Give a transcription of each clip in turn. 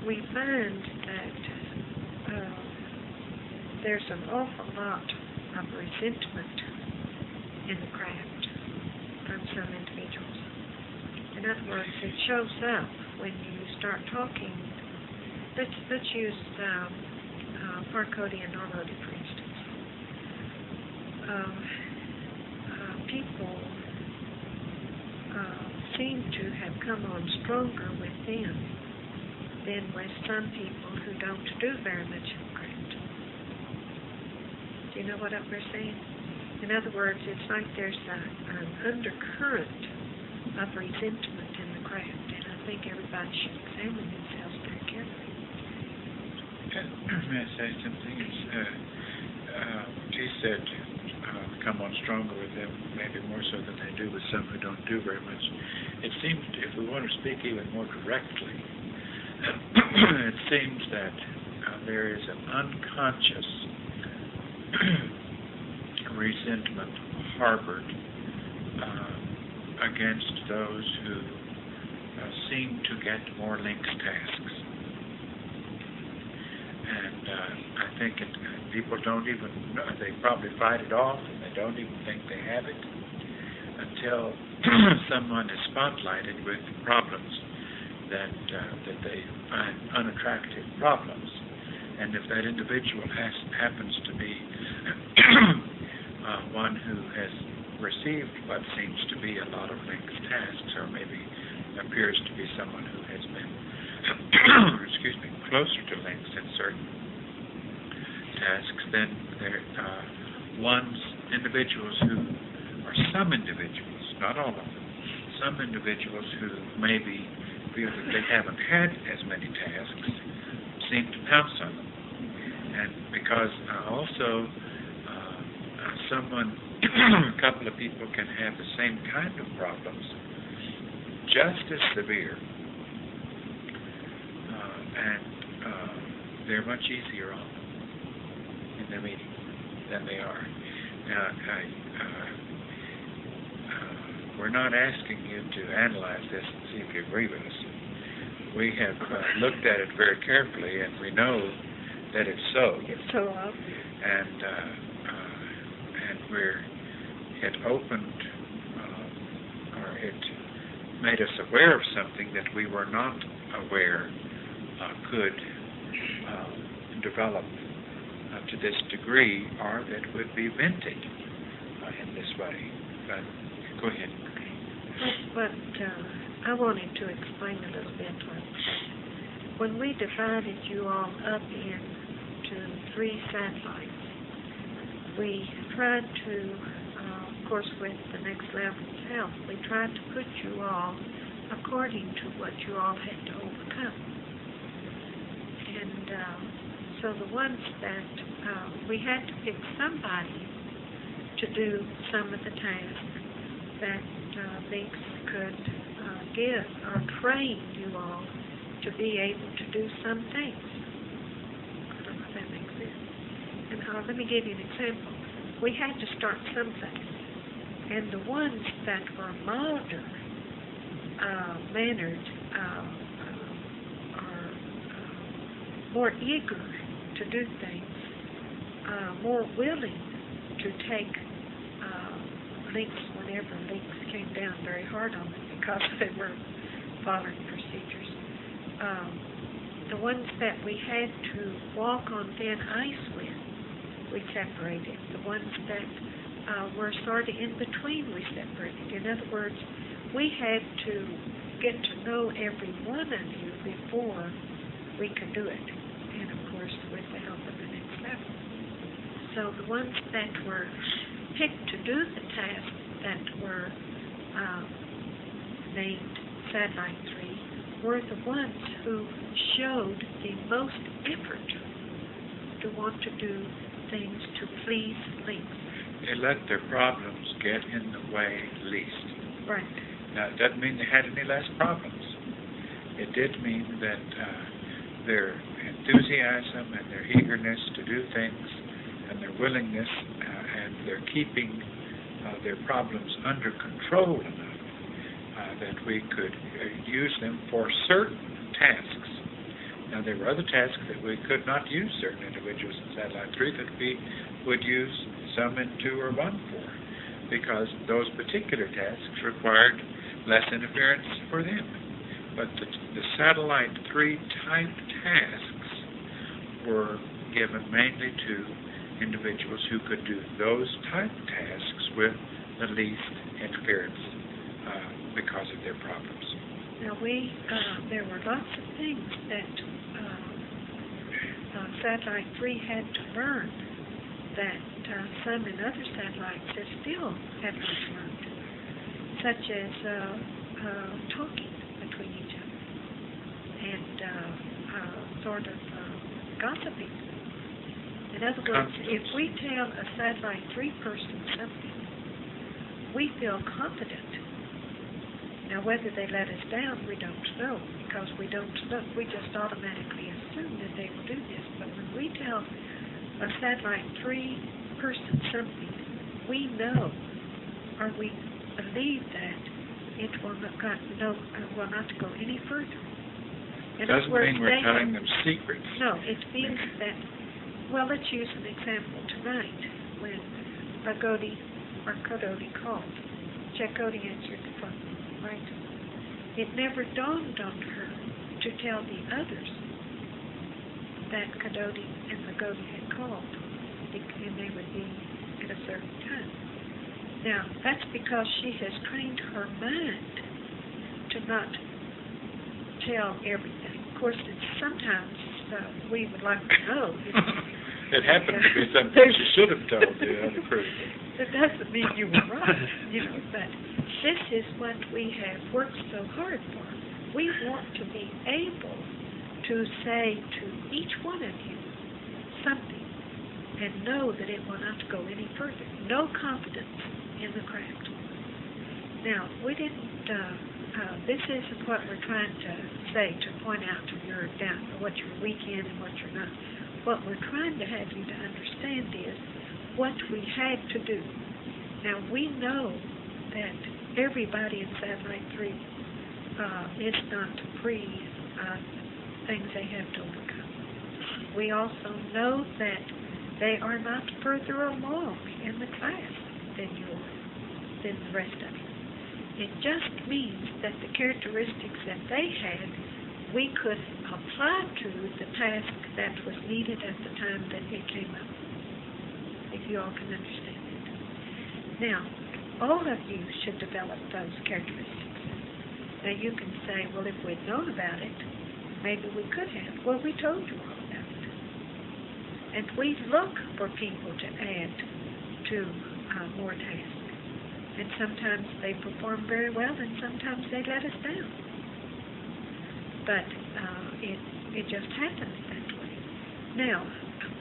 we find that there's an awful lot of resentment in the craft from some individuals. In other words, it shows up when you start talking. Let's use Parkody and Norlody, for instance. People seem to have come on stronger with them than with some people who don't do very much in craft. Do you know what we're saying? In other words, it's like there's an undercurrent of resentment in the craft, and I think everybody should examine themselves very carefully. May I say something? She said, come on stronger with them, maybe more so than they do with some who don't do very much. It seems, if we want to speak even more directly, it seems that there is an unconscious resentment harbored against those who seem to get more links tasks. And I think people don't even know, they probably fight it off, and they don't even think they have it until someone is spotlighted with problems that they find unattractive problems. And if that individual happens to be one who has received what seems to be a lot of links tasks, or maybe appears to be someone who has been closer to links in certain tasks, then there individuals who, or some individuals, not all of them, some individuals who maybe feel that they haven't had as many tasks seem to pounce on them. And because also a couple of people can have the same kind of problems, just as severe, and they're much easier on them in the meeting than they are. Now, we're not asking you to analyze this and see if you agree with us. We have looked at it very carefully, and we know that it's so. It's so obvious. And it opened, or it made us aware of something that we were not aware could develop to this degree, or that would be vented in this way. But go ahead. But I wanted to explain a little bit. When we divided you all up into 3 satellites, we tried to, of course, with the next level's help, we tried to put you all according to what you all had to overcome. And so the ones that we had to pick somebody to do some of the tasks that links could give, or train you all to be able to do some things. I don't know if that makes sense. And let me give you an example. We had to start something, and the ones that were milder mannered are more eager to do things, more willing to take links whenever links came down very hard on them because they were following procedures. The ones that we had to walk on thin ice with, we separated. The ones that were sort of in between, we separated. In other words, we had to get to know every one of you before we could do it. And of course, with the help of the next level. So the ones that were picked to do the tasks that were named Satellite 3 were the ones who showed the most effort to want to do things to please links. They let their problems get in the way least. Right. Now, it doesn't mean they had any less problems. It did mean that their enthusiasm and their eagerness to do things and their willingness and their keeping their problems under control enough that we could use them for certain tasks Now, there were other tasks that we could not use certain individuals in Satellite 3 that we would use some in 2 or 1 for, because those particular tasks required less interference for them. But the Satellite 3 type tasks were given mainly to individuals who could do those type tasks with the least interference because of their problems. Now there were lots of things that Satellite 3 had to learn that some in other satellites have still haven't learned, such as talking between each other and sort of gossiping. In other words, if we tell a Satellite 3 person something, we feel confident. Now, whether they let us down, we don't know, because we don't look. We just automatically assume that they will do this. But when we tell a Satellite 3 person something, we know, or we believe that it will not go any further. In Doesn't mean we're telling them secrets. No, it means that, well, let's use an example tonight when Chakotay called. Chakotay answered the phone. Right. It never dawned on her to tell the others that Chakotay and Chakotay had called, and they would be at a certain time. Now, that's because she has trained her mind to not tell everything. Of course, sometimes we would like to know. It happened to be something she should have told the other person. That doesn't mean you were right, but this is what we have worked so hard for. We want to be able to say to each one of you something and know that it will not go any further. No confidence in the craft. Now, we didn't, this isn't what we're trying to say, to point out you're down, what you're weak in and what you're not. What we're trying to have you to understand is what we had to do. Now, we know that everybody in Satellite 3 is not free things they have to overcome. We also know that they are not further along in the class than the rest of you. It just means that the characteristics that they had, we could apply to the task that was needed at the time that it came up, if you all can understand it. Now, all of you should develop those characteristics. Now, you can say, well, if we'd known about it, maybe we could have. Well, we told you all about it. And we look for people to add to more tasks. And sometimes they perform very well, and sometimes they let us down. But it just happens that way. Now,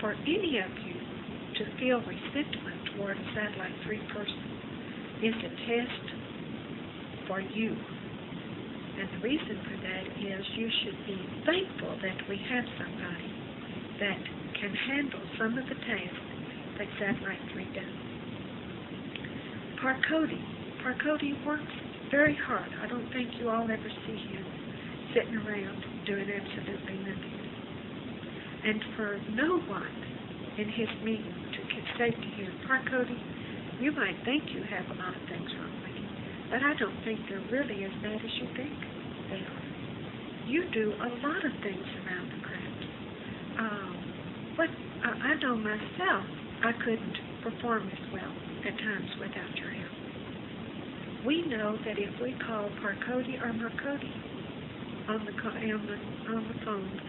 for any of you to feel resentment toward a Satellite 3 person is a test for you. And the reason for that is you should be thankful that we have somebody that can handle some of the tasks that Satellite 3 does. Chakotay works very hard. I don't think you all ever see him sitting around doing absolutely nothing. And for no one in his meeting to say to him, Chakotay, you might think you have a lot of things wrong with you, but I don't think they're really as bad as you think they are. You do a lot of things around the craft. But I know myself I couldn't perform as well at times without your help. We know that if we call Chakotay or Chakotay on the phone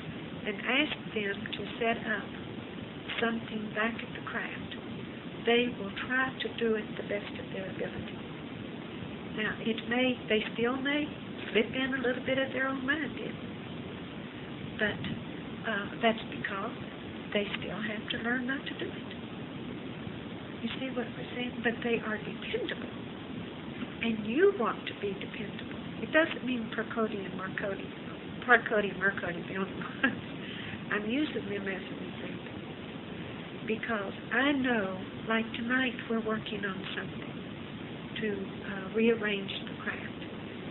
and ask them to set up something back at the craft, they will try to do it the best of their ability. Now, they still may slip in a little bit of their own mind in, but that's because they still have to learn not to do it. You see what we're saying? But they are dependable, and you want to be dependable. It doesn't mean Chakotay and Chakotay the only ones. I'm using them as an example because I know, like tonight, we're working on something to rearrange the craft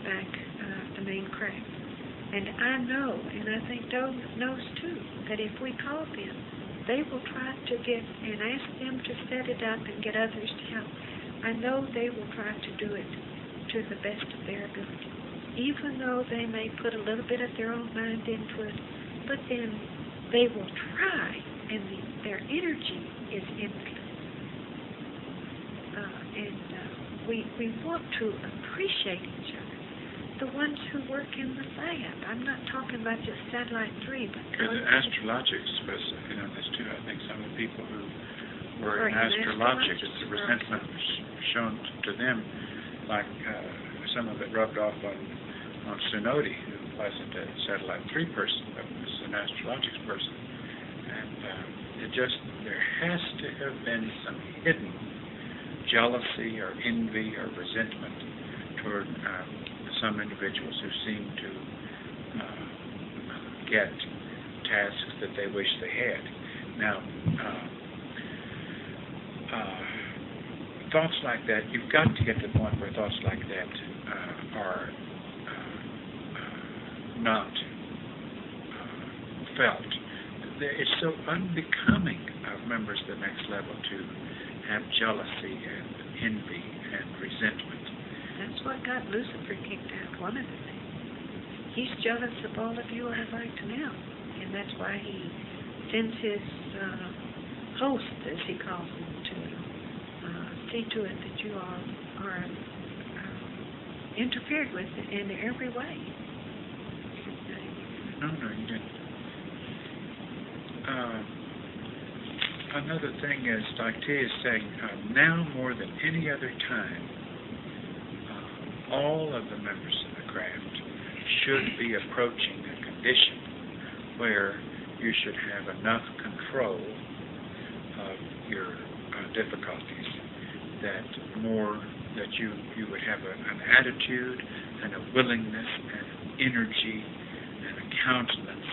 back, the main craft. And I know, and I think Doe knows too, that if we call them, they will try to get and ask them to set it up and get others to help. I know they will try to do it to the best of their ability, even though they may put a little bit of their own mind into it, but then they will try, and their energy is endless. We want to appreciate each other. The ones who work in the lab. I'm not talking about just Satellite 3, but the astrologics was, this too. I think some of the people who were in astrologics, the resentment was shown to them, like some of it rubbed off on Sunodi, who wasn't a Satellite 3 person, but was an astrologics person. And there has to have been some hidden jealousy or envy or resentment toward some individuals who seem to get tasks that they wish they had. Now, thoughts like that, you've got to get to the point where thoughts like that are not felt. It's so unbecoming of members of the next level to have jealousy and envy and resentment. That's what got Lucifer kicked out, one of the things. He's jealous of all of you on a right now, and that's why he sends his host, as he calls them, to see to it that you all are interfered with in every way. No, you didn't. Another thing is, like T is saying, now more than any other time, all of the members of the craft should be approaching a condition where you should have enough control of your difficulties that you would have an attitude and a willingness and an energy and a countenance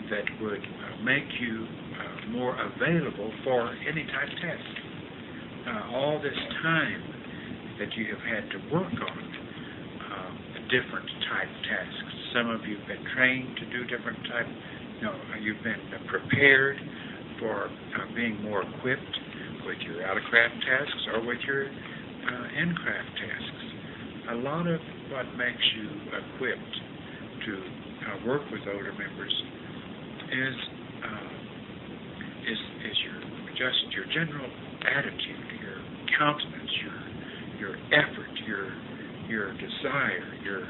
that would make you more available for any type of task. All this time that you have had to work on different type tasks. Some of you have been trained to do different type. You've been prepared for being more equipped with your out-of-craft tasks or with your in-craft tasks. A lot of what makes you equipped to work with older members is your general attitude, your countenance, your effort, your desire, your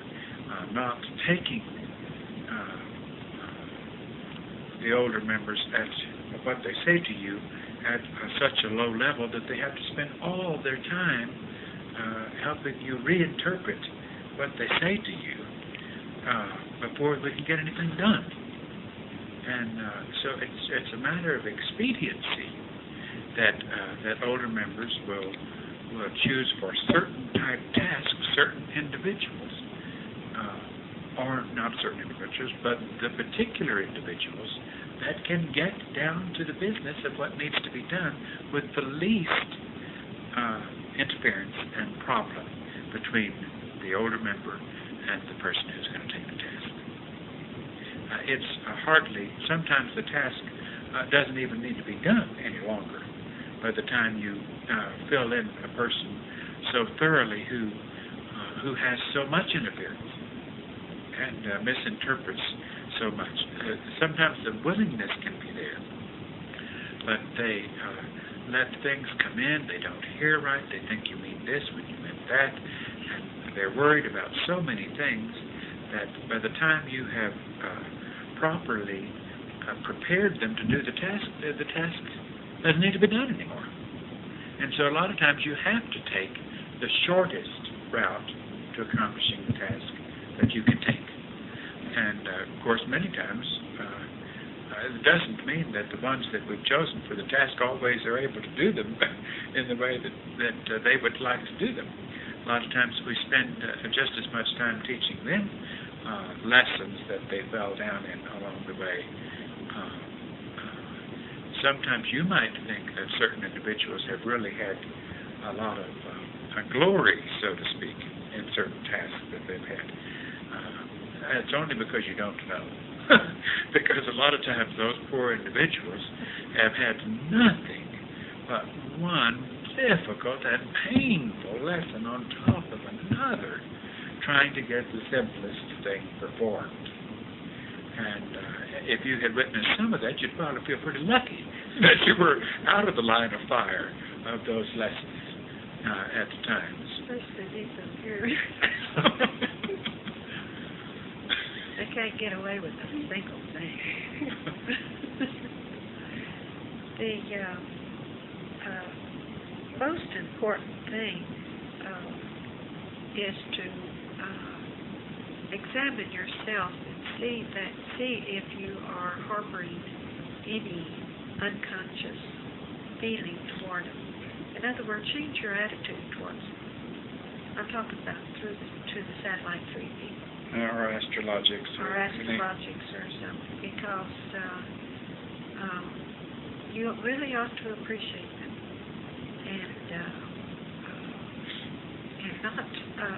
not taking the older members at what they say to you at such a low level that they have to spend all their time helping you reinterpret what they say to you before we can get anything done. And so it's a matter of expediency that older members will choose for certain type tasks, certain individuals, or not certain individuals, but the particular individuals that can get down to the business of what needs to be done with the least interference and problem between the older member and the person who's going to take the task. It's hardly, sometimes the task doesn't even need to be done any longer by the time you fill in a person so thoroughly who has so much interference and misinterprets so much. Sometimes the willingness can be there, but they let things come in, they don't hear right, they think you mean this when you meant that, and they're worried about so many things that by the time you have properly prepared them to do the task doesn't need to be done anymore. And so a lot of times you have to take the shortest route to accomplishing the task that you can take. And of course, many times it doesn't mean that the ones that we've chosen for the task always are able to do them in the way that they would like to do them. A lot of times we spend just as much time teaching them lessons that they fell down in along the way. Sometimes you might think that certain individuals have really had a lot of glory, so to speak, in certain tasks that they've had. It's only because you don't know. Because a lot of times those poor individuals have had nothing but one difficult and painful lesson on top of another, trying to get the simplest thing performed. And if you had witnessed some of that, you'd probably feel pretty lucky that you were out of the line of fire of those lessons at the times. Especially these up here. They can't get away with a single thing. The most important thing is to examine yourself and see if you are harboring any unconscious feeling toward them. In other words, change your attitude towards them. I'm talking about to the satellite 3 people. Or astrologics. Or astrologics or something, because you really ought to appreciate them and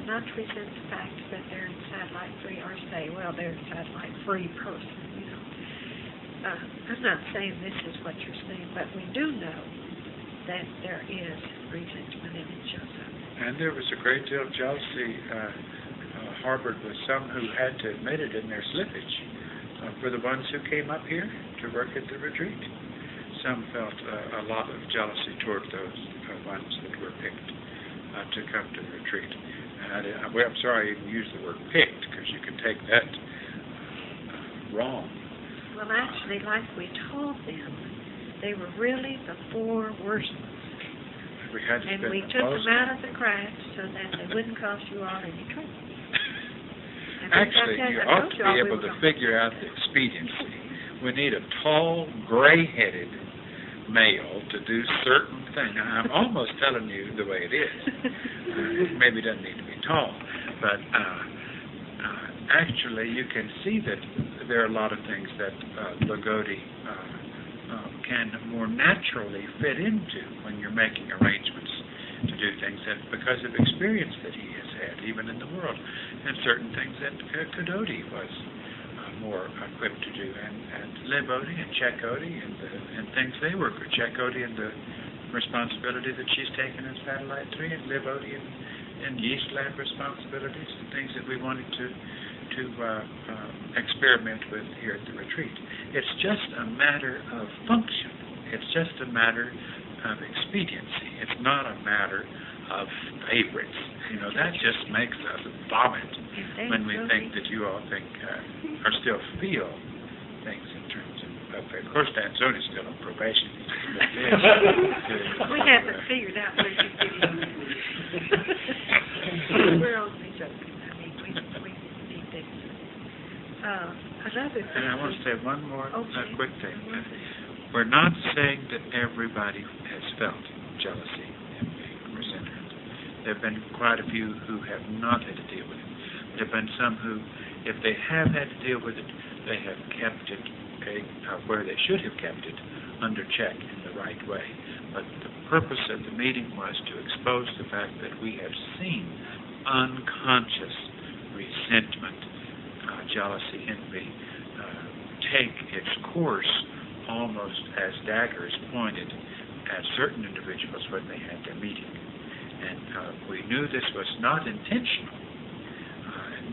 not resent the fact that they're in satellite 3 or say, well, they're a satellite free person, you know. I'm not saying this is what you're saying, but we do know that there is resentment and it shows up. And there was a great deal of jealousy harbored with some who had to admit it in their slippage for the ones who came up here to work at the retreat. Some felt a lot of jealousy toward those ones that were picked to come to the retreat. And I'm sorry I even used the word picked, because you can take that wrong. Well, actually, like we told them, they were really the 4 worst ones. And we took them out of the cracks so that they wouldn't cause you all any trouble. Actually, you ought to be able to figure out the expediency. We need a tall, gray-headed male to do certain things. Now, I'm almost telling you the way it is. Maybe it doesn't need to be tall, but actually you can see that there are a lot of things that Lagodi can more naturally fit into when you're making arrangements to do things, that because of experience that he has had, even in the world, and certain things that Kadodi was more equipped to do, and Libodi and Chakodi and things they were good. Chakodi and the responsibility that she's taken in Satellite 3, and Libodi and Yeastland responsibilities, and things that we wanted to experiment with here at the retreat. It's just a matter of function. It's just a matter of expediency. It's not a matter of favorites. You know, that just makes us vomit when we think that you all think or still feel things in terms of course, Danzoni's still on probation. We haven't figured out where you get in. We're only joking. I mean, we need this. Another thing. And I want to say one more quick thing. We're not saying that everybody has felt jealousy and resentment. There have been quite a few who have not had to deal with it. There have been some who, if they have had to deal with it, they have kept it where they should have kept it, under check in the right way. But the purpose of the meeting was to expose the fact that we have seen unconscious resentment, jealousy, envy take its course almost as daggers pointed at certain individuals when they had their meeting. And we knew this was not intentional.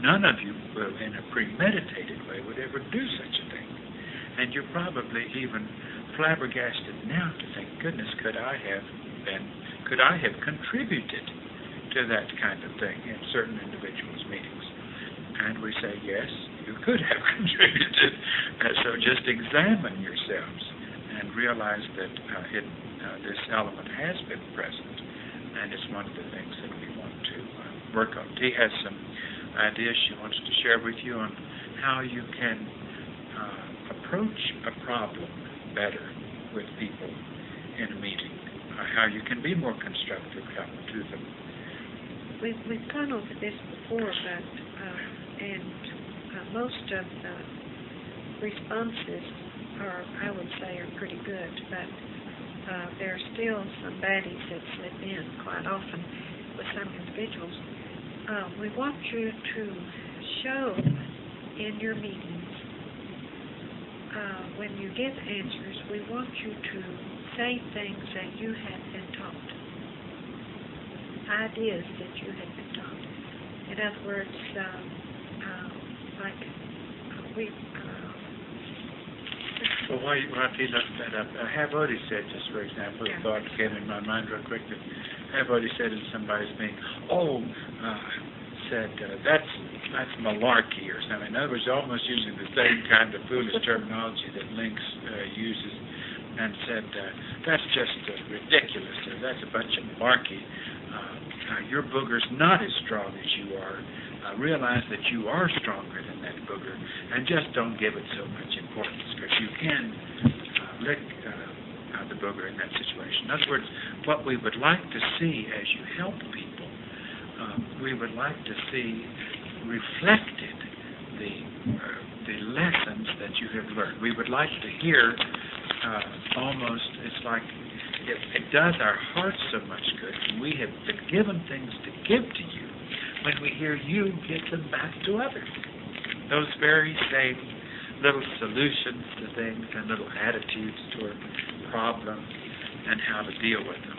None of you, in a premeditated way, would ever do such a thing. And you're probably even flabbergasted now to think, goodness, could I have contributed to that kind of thing in certain individuals' meetings? And we say, yes, you could have contributed. So just examine yourselves and realize that this element has been present, and it's one of the things that we want to work on. Dee has some ideas she wants to share with you on how you can approach a problem better with people in a meeting, how you can be more constructive help to them. We've gone over this before, but most of the responses I would say, are pretty good, but there are still some baddies that slip in quite often with some individuals. we want you to show in your meetings, when you give answers, we want you to say things that you have been taught, ideas that you have been taught. In other words, Well, while you look that up, have Odie said, just for example, a thought came in my mind real quick, that have Odie said in somebody's meeting, that's malarkey or something. In other words, almost using the same kind of foolish terminology that Lynx uses, and said, that's just ridiculous, or that's a bunch of malarkey. Your booger's not as strong as you are. Realize that you are stronger than that booger, and just don't give it so much importance, because you can lick the booger in that situation. In other words, what we would like to see as you help people, we would like to see reflected the lessons that you have learned. We would like to hear almost, it's like it does our hearts so much good. We have been given things to give to you when we hear you give them back to others. Those very same little solutions to things and little attitudes toward problems and how to deal with them.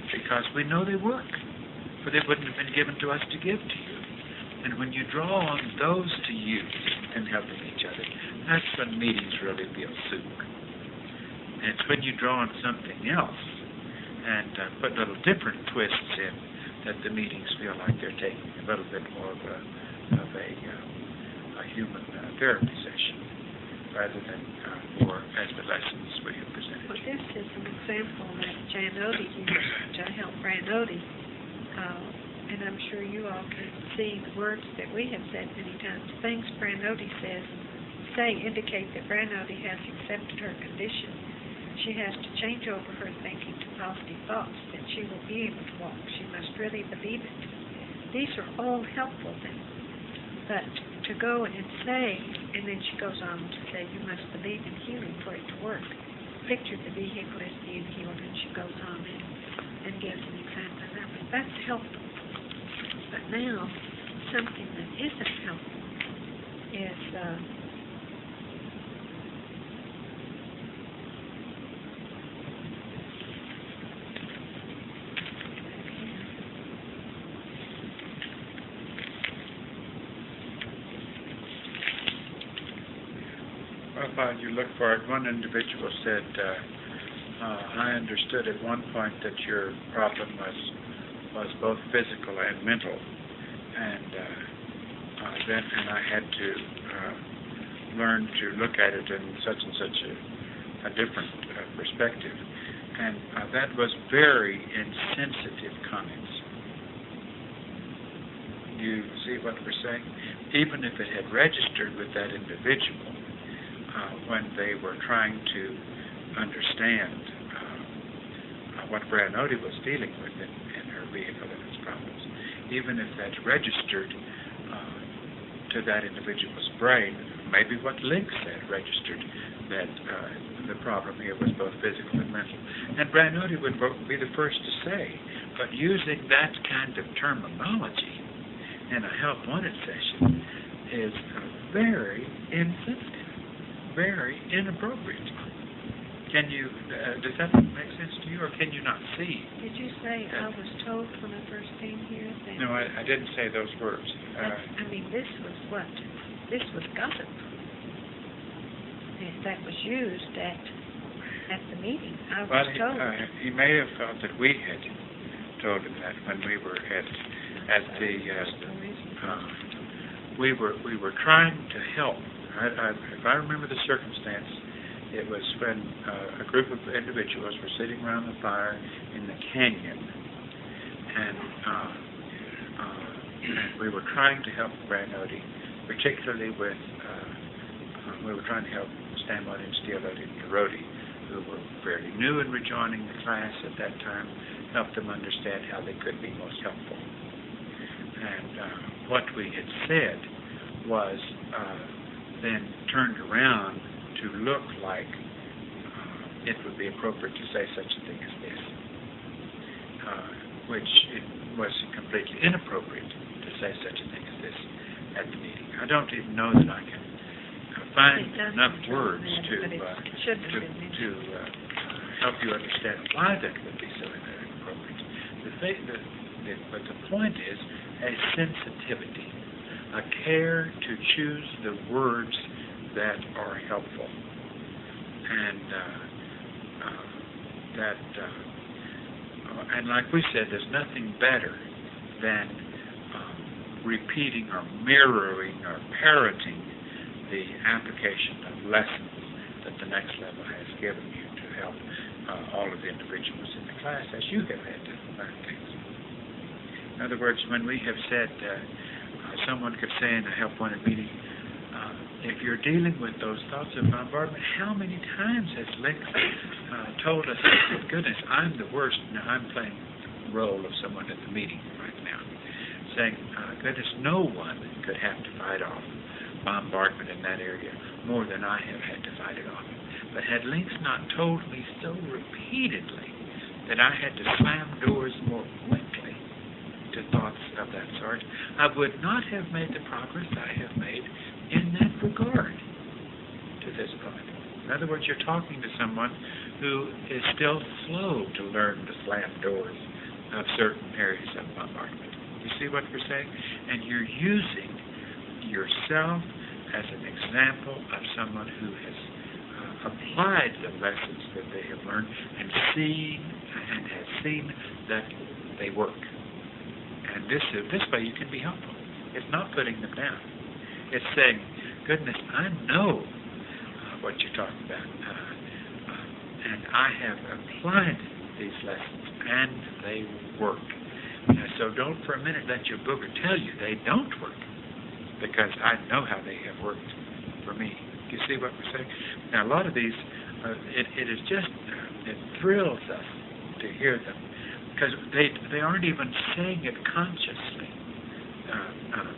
Because we know they work, for they wouldn't have been given to us to give to you. And when you draw on those to use in helping each other, that's when meetings really feel soup. And it's when you draw on something else and put little different twists in that the meetings feel like they're taking a little bit more of a human therapy session rather than more as the lessons we have presented. Well, this is an example that Jan Odie used to help Fran Odie, and I'm sure you all can see the words that we have said many times. Things Fran Odie says indicate that Fran Odie has accepted her condition. She has to change over her thinking to positive thoughts that she will be able to walk. She must really believe it. These are all helpful things. But to go and say, and then she goes on to say, you must believe in healing for it to work. Picture the vehicle as being healed, and she goes on and gives an example of that. But that's helpful. But now, something that isn't helpful is while you look for it, one individual said, I understood at one point that your problem was both physical and mental, and then I had to learn to look at it in such and such a different perspective, and that was very insensitive comments. You see what we're saying? Even if it had registered with that individual, when they were trying to understand what Fran Odie was dealing with in her vehicle and its problems, even if that registered to that individual's brain, maybe what Lynx said registered that the problem here was both physical and mental. And Fran Odie would be the first to say, but using that kind of terminology in a Help Wanted session is very insensitive. Very inappropriate. Can you, does that make sense to you, or can you not see? Did you say I was told when I first came here that... No, I didn't say those words. I mean, this was what? This was gossip. That was used at the meeting. I was told. He may have felt that we had told him that when we were at the... we were trying to help. If I remember the circumstance, it was when a group of individuals were sitting around the fire in the canyon, and we were trying to help Fran Odie, particularly with, we were trying to help Stan Odie and Steele Odie and Dorody, who were fairly new in rejoining the class at that time, help them understand how they could be most helpful. And what we had said was then turned around to look like it would be appropriate to say such a thing as this, which it was completely inappropriate to say such a thing as this at the meeting. I don't even know that I can find enough words to help you understand why that would be so inappropriate. But the point is a sensitivity, a care to choose the words that are helpful, and and like we said, there's nothing better than repeating or mirroring or parroting the application of lessons that the next level has given you to help all of the individuals in the class as you have had to learn things. In other words, when we have said, someone could say in a Help Wanted meeting, if you're dealing with those thoughts of bombardment, how many times has Link told us, goodness, I'm the worst. Now I'm playing the role of someone at the meeting right now, saying, goodness, no one could have to fight off bombardment in that area more than I have had to fight it off. But had Links not told me so repeatedly that I had to slam doors more quickly to thoughts of that sort, I would not have made the progress I have made in that regard to this point. In other words, you're talking to someone who is still slow to learn to slam doors of certain areas of bombardment. You see what we're saying? And you're using yourself as an example of someone who has applied the lessons that they have learned and has seen that they work. And this way you can be helpful. It's not putting them down. It's saying, goodness, I know what you're talking about. And I have applied these lessons, and they work. So don't for a minute let your booger tell you they don't work, because I know how they have worked for me. You see what we're saying? Now, a lot of these, it is just, it thrills us to hear them, because they aren't even saying it consciously,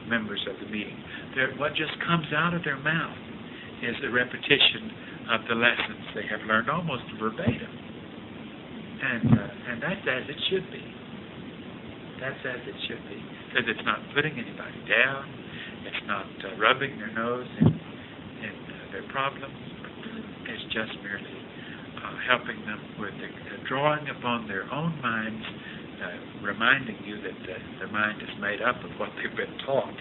members of the meeting. What just comes out of their mouth is the repetition of the lessons they have learned almost verbatim. And that's as it should be. That's as it should be. Because it's not putting anybody down. It's not rubbing their nose in their problems. It's just merely helping them with drawing upon their own minds, reminding you that the mind is made up of what they've been taught.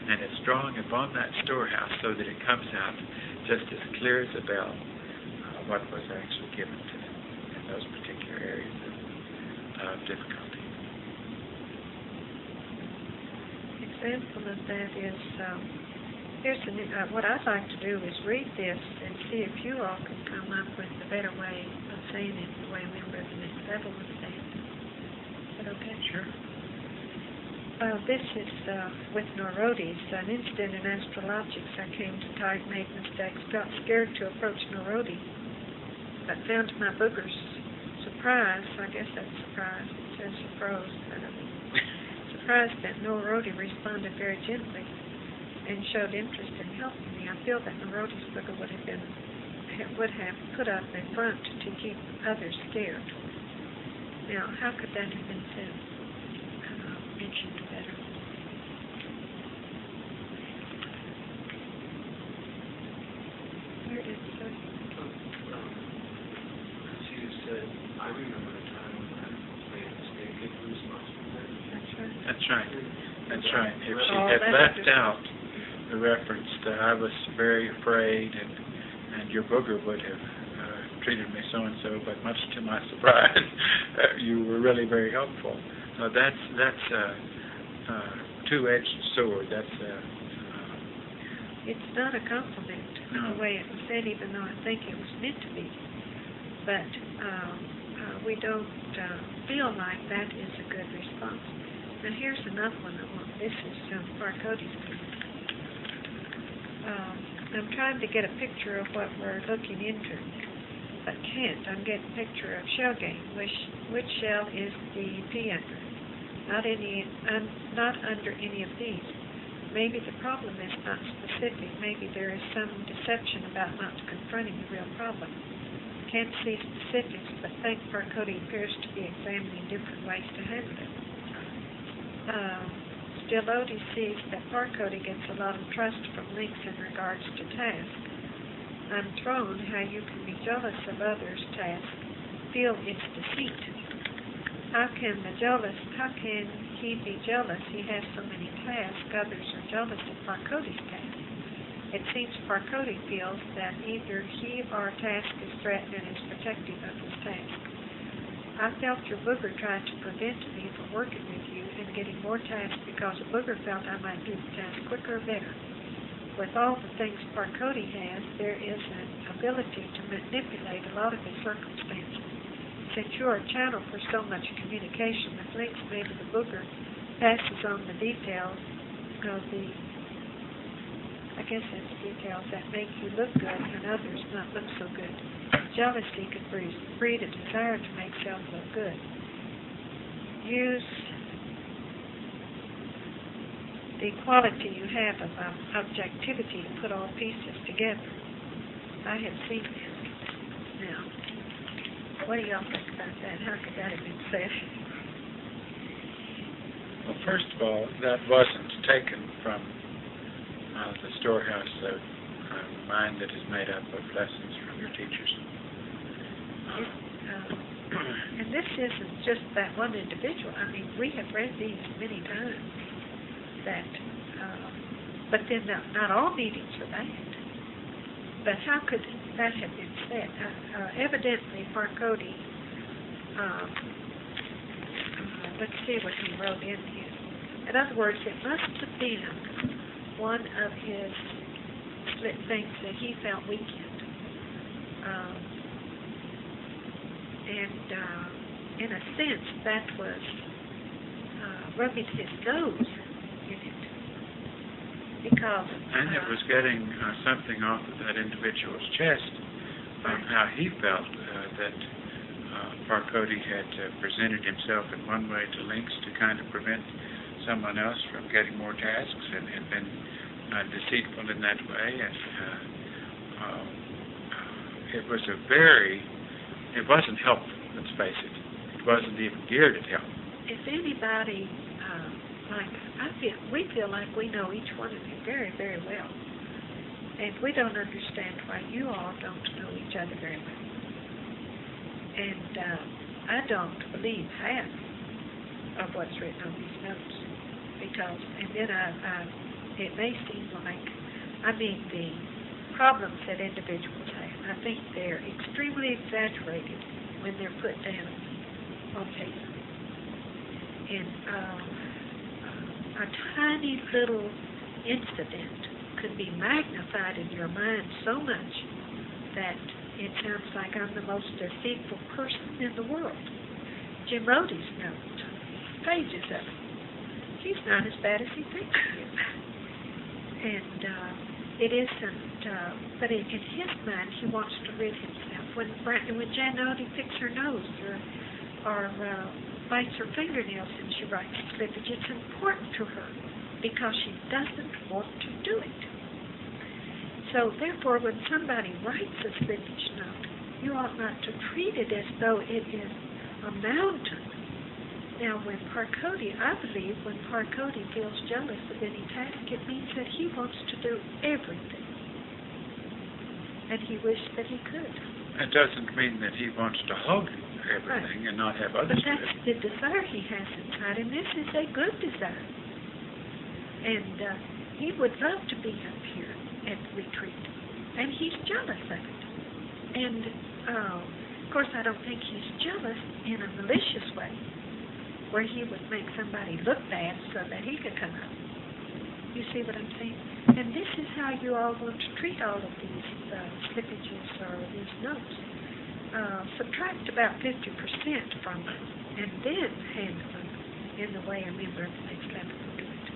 And it's drawing upon that storehouse so that it comes out just as clear as a bell what was actually given to them in those particular areas of difficulty. Example of that is, what I'd like to do is read this and see if you all can come up with a better way of saying it the way a member of the next level would say it. Is that okay? Sure. This is with Neurodes. An incident in astrologics. I came to type, made mistakes, felt scared to approach Neurodes, but found to my booger's surprise, I guess that's surprise, it says surprise, surprised that Neurodes responded very gently and showed interest in helping me. I feel that Neurodes booger would have put up a front to keep others scared. Now, how could that have been said? Mentioned better. Where did it say? She said, I remember a time when I made a mistake, get responsibility. That's right. That's right. That's right. If she Oh, had that's left out the reference that I was very afraid and your booger would have treated me so-and-so, but much to my surprise, you were really very helpful. That's two-edged sword. It's not a compliment No. the way it was said, even though I think it was meant to be. But we don't feel like that is a good response. Now here's another one I want. This is Barcody's. I'm trying to get a picture of what we're looking into, but can't. I'm getting a picture of shell game. Which shell is the P under? Not under any of these. Maybe the problem is not specific. Maybe there is some deception about not confronting the real problem. Can't see specifics, but think Barcody appears to be examining different ways to handle it. Stilodi sees that Parkody gets a lot of trust from links in regards to tasks. I'm thrown how you can be jealous of others' tasks, feel it's deceit. How can he be jealous? He has so many tasks, others are jealous of Parkody's task. It seems Parkody feels that either he or a task is threatened and is protective of his task. I felt your booger tried to prevent me from working with you and getting more tasks because a booger felt I might do the task quicker or better. With all the things Parkody has, there is an ability to manipulate a lot of his circumstances. Since you are a channel for so much communication with links, maybe the booger passes on the details of details that make you look good and others not look so good. Jealousy could breed a desire to make self look good. Use the quality you have of objectivity to put all pieces together. I have seen this. Now, what do y'all think about that? How could that have been said? Well, first of all, that wasn't taken from the storehouse of mind that is made up of lessons from your teachers. And this isn't just that one individual. I mean, we have read these many times. But then not all meetings are bad. But how could that have been said? Evidently, Parkody, let's see what he wrote in here. In other words, it must have been one of his split things that he felt weakened. In a sense, that was rubbing his nose in it. Because... And it was getting something off of that individual's chest of how he felt that Parkody had presented himself in one way to links to kind of prevent someone else from getting more tasks and been deceitful in that way. And it wasn't helpful, let's face it. It wasn't even geared at help. If anybody, we feel like we know each one of you very, very well. And we don't understand why you all don't know each other very well. And I don't believe half of what's written on these notes. Because, and then it may seem like, the problems that individuals have, I think they're extremely exaggerated when they're put down on paper. And a tiny little incident could be magnified in your mind so much that it sounds like I'm the most deceitful person in the world. Jim Rohde's note, pages of it. He's not as bad as he thinks he is. And it isn't, but in his mind, he wants to rid himself. When Jan Odie picks her nose or bites her fingernails and she writes slippage, it's important to her because she doesn't want to do it. So therefore, when somebody writes a slippage note, you ought not to treat it as though it is a mountain. Now, when Parkody feels jealous of any task, it means that he wants to do everything. And he wished that he could. It doesn't mean that he wants to hug everything and not have others do it. But that's the desire he has inside, and this is a good desire. And he would love to be up here at the retreat, and he's jealous of it. And, of course, I don't think he's jealous in a malicious way, where he would make somebody look bad so that he could come up. You see what I'm saying? And this is how you all want to treat all of these slippages or these notes. Subtract about 50% from them, and then handle them in the way a member of the next level will do it.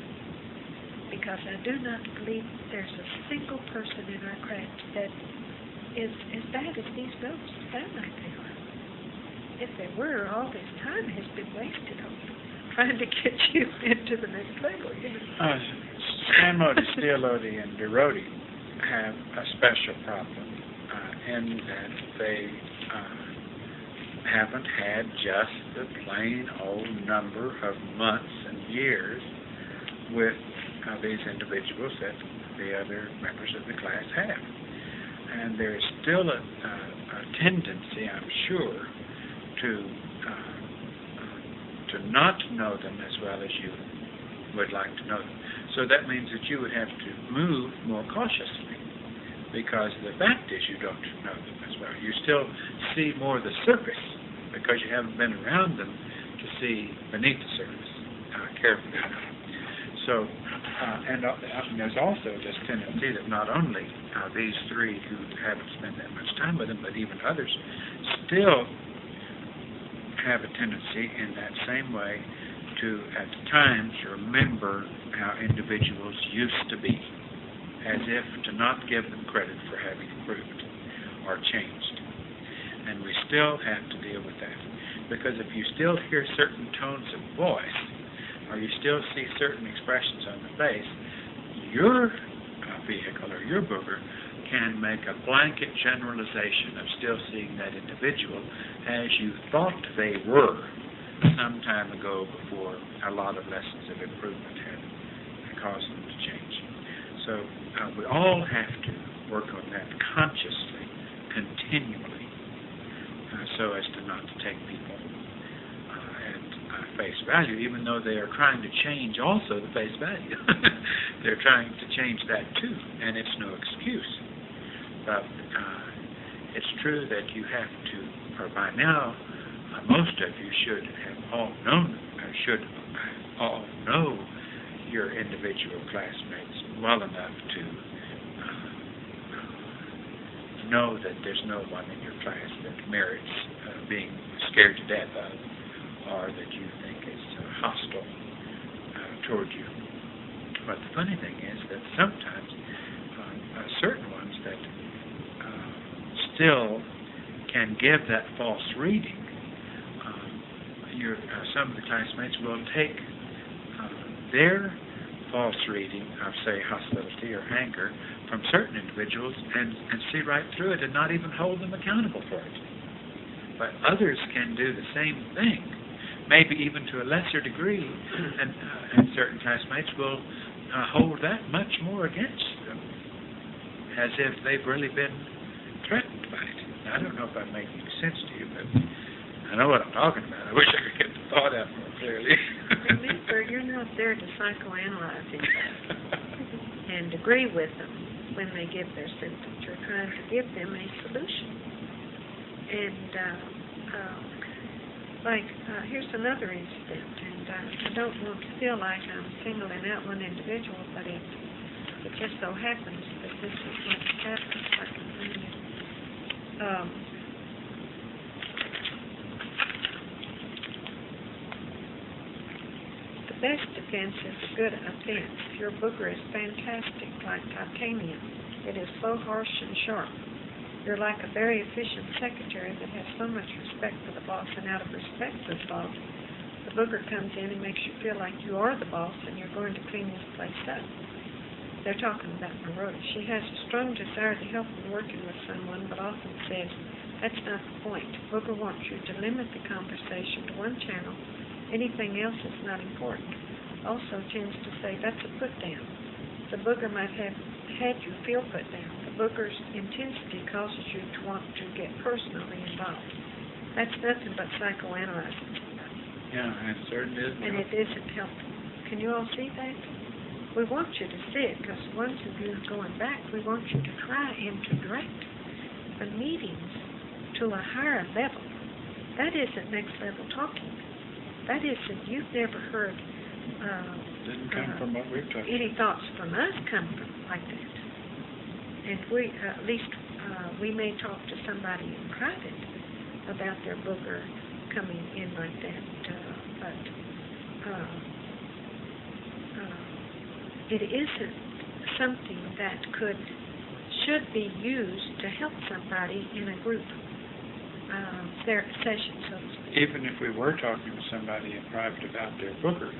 Because I do not believe there's a single person in our craft that is as bad as these notes sound like they are. If they were, all this time has been wasted on trying to get you into the next level. Stanmode, Stilodi, and DeRodi have a special problem in that they haven't had just the plain old number of months and years with these individuals that the other members of the class have. And there's still a tendency, I'm sure, to not know them as well as you would like to know them. So that means that you would have to move more cautiously, because the fact is you don't know them as well. You still see more of the surface because you haven't been around them to see beneath the surface carefully enough. So, and there's also this tendency that not only these three who haven't spent that much time with them, but even others still have a tendency in that same way to, at times, remember how individuals used to be, as if to not give them credit for having improved or changed. And we still have to deal with that, because if you still hear certain tones of voice, or you still see certain expressions on the face, your vehicle or your booger can make a blanket generalization of still seeing that individual as you thought they were some time ago, before a lot of lessons of improvement had caused them to change. So we all have to work on that consciously, continually, so as to not to take people at face value, even though they are trying to change also the face value. They're trying to change that too, and it's no excuse. But it's true that you have to, or by now, most of you should have all known, or should all know your individual classmates well enough to know that there's no one in your class that merits being scared to death of, or that you think is hostile toward you. But the funny thing is that sometimes certain ones that still can give that false reading, some of the classmates will take their false reading of, say, hostility or anger from certain individuals and see right through it and not even hold them accountable for it. But others can do the same thing, maybe even to a lesser degree, and certain classmates will hold that much more against them, as if they've really been threatened by it. Now, I don't know if I'm making sense to you, but I know what I'm talking about. I wish I could get the thought out more clearly. Remember, you're not there to psychoanalyze anybody and agree with them when they give their symptoms. You're trying to give them a solution. And here's another incident, and I don't want to feel like I'm singling out one individual, but it just so happens that this is what happens. I can read it. The best defense is a good offense. Your booger is fantastic, like titanium. It is so harsh and sharp. You're like a very efficient secretary that has so much respect for the boss, and out of respect for the boss, the booger comes in and makes you feel like you are the boss and you're going to clean this place up. They're talking about Maroda. She has a strong desire to help in working with someone, but often says, that's not the point. Booger wants you to limit the conversation to one channel. Anything else is not important. Also tends to say, that's a put down. The booger might have had you feel put down. The booger's intensity causes you to want to get personally involved. That's nothing but psychoanalyzing somebody. Yeah, it certainly is. And it isn't helpful. Can you all see that? We want you to see it, because once of you going back, we want you to try and to direct the meetings to a higher level. That isn't next level talking. That isn't, you've never heard Didn't come from what we've talked any thoughts from us come from like that. And we, at least, we may talk to somebody in private about their booger coming in like that, but it isn't something that should be used to help somebody in a group session, so to speak. Even if we were talking to somebody in private about their booger,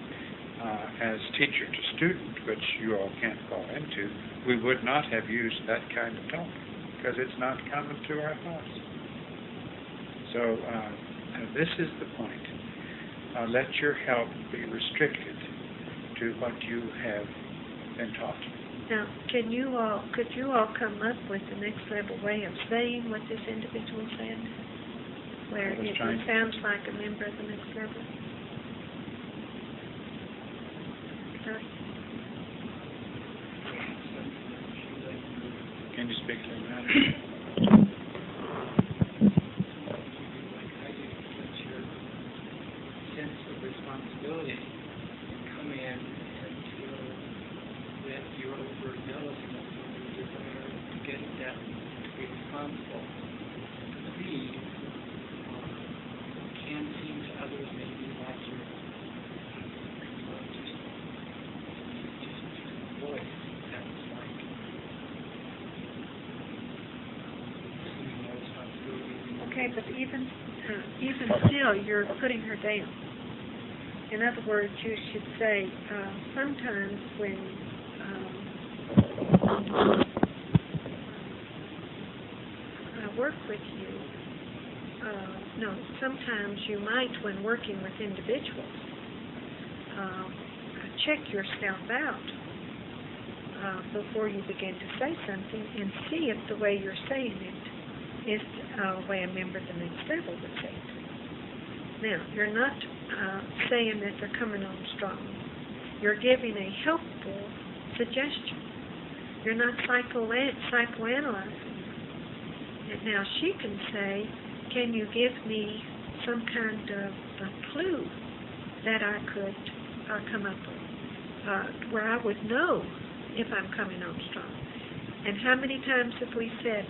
as teacher to student, which you all can't fall into, we would not have used that kind of talk, because it's not common to our thoughts. So this is the point. Let your help be restricted to what you have been taught. Now, could you all come up with the next level way of saying what this individual said? Where I was it trying- sounds like a member of the next level? Sorry? Can you speak to that? What's your sense of responsibility? Come in and feel that you're overzealous enough in your desire to get that to be responsible. B, can seem to others maybe like you're just voice. That's like assuming no responsibility. Okay, but even still, you're putting her down. In other words, you should say, sometimes when I work with you, sometimes you might, when working with individuals, check yourself out before you begin to say something and see if the way you're saying it is the way a member of the next level would say it. Now, you're not saying that they're coming on strong. You're giving a helpful suggestion. You're not psychoanalyzing. And now she can say, can you give me some kind of a clue that I could come up with, where I would know if I'm coming on strong? And how many times have we said,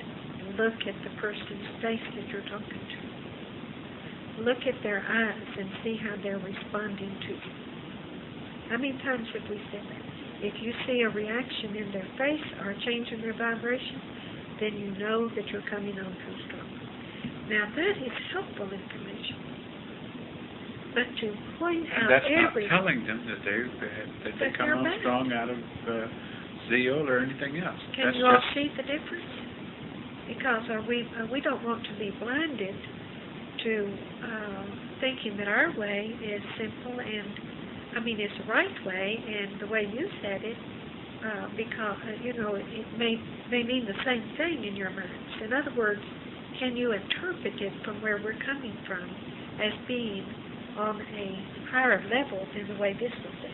look at the person's face that you're talking to? Look at their eyes and see how they're responding to you. How many times have we said that? If you see a reaction in their face or a change in their vibration, then you know that you're coming on too strong. Now that is helpful information. But to point And out that's not every... telling them that they come they're on bad. strong out of zeal or anything else. Can That's you all just, see the difference? Because we don't want to be blinded to thinking that our way is simple and, is the right way, and the way you said it, because, it may mean the same thing in your minds. In other words, can you interpret it from where we're coming from as being on a higher level than the way this was said?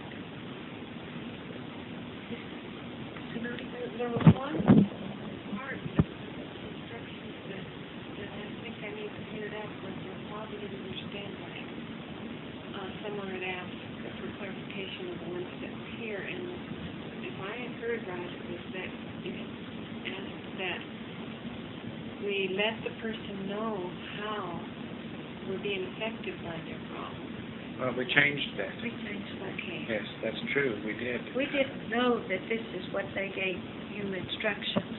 There was one part of the instructions that I think I need to clear up where you probably didn't understand right. Someone had asked for clarification of the ones that were here, and if I had heard right, it was that you had asked that we let the person know how we're being affected by their problem. well, we changed that. We changed that. Okay. Yes, that's true. We did. We didn't know that this is what they gave you instructions.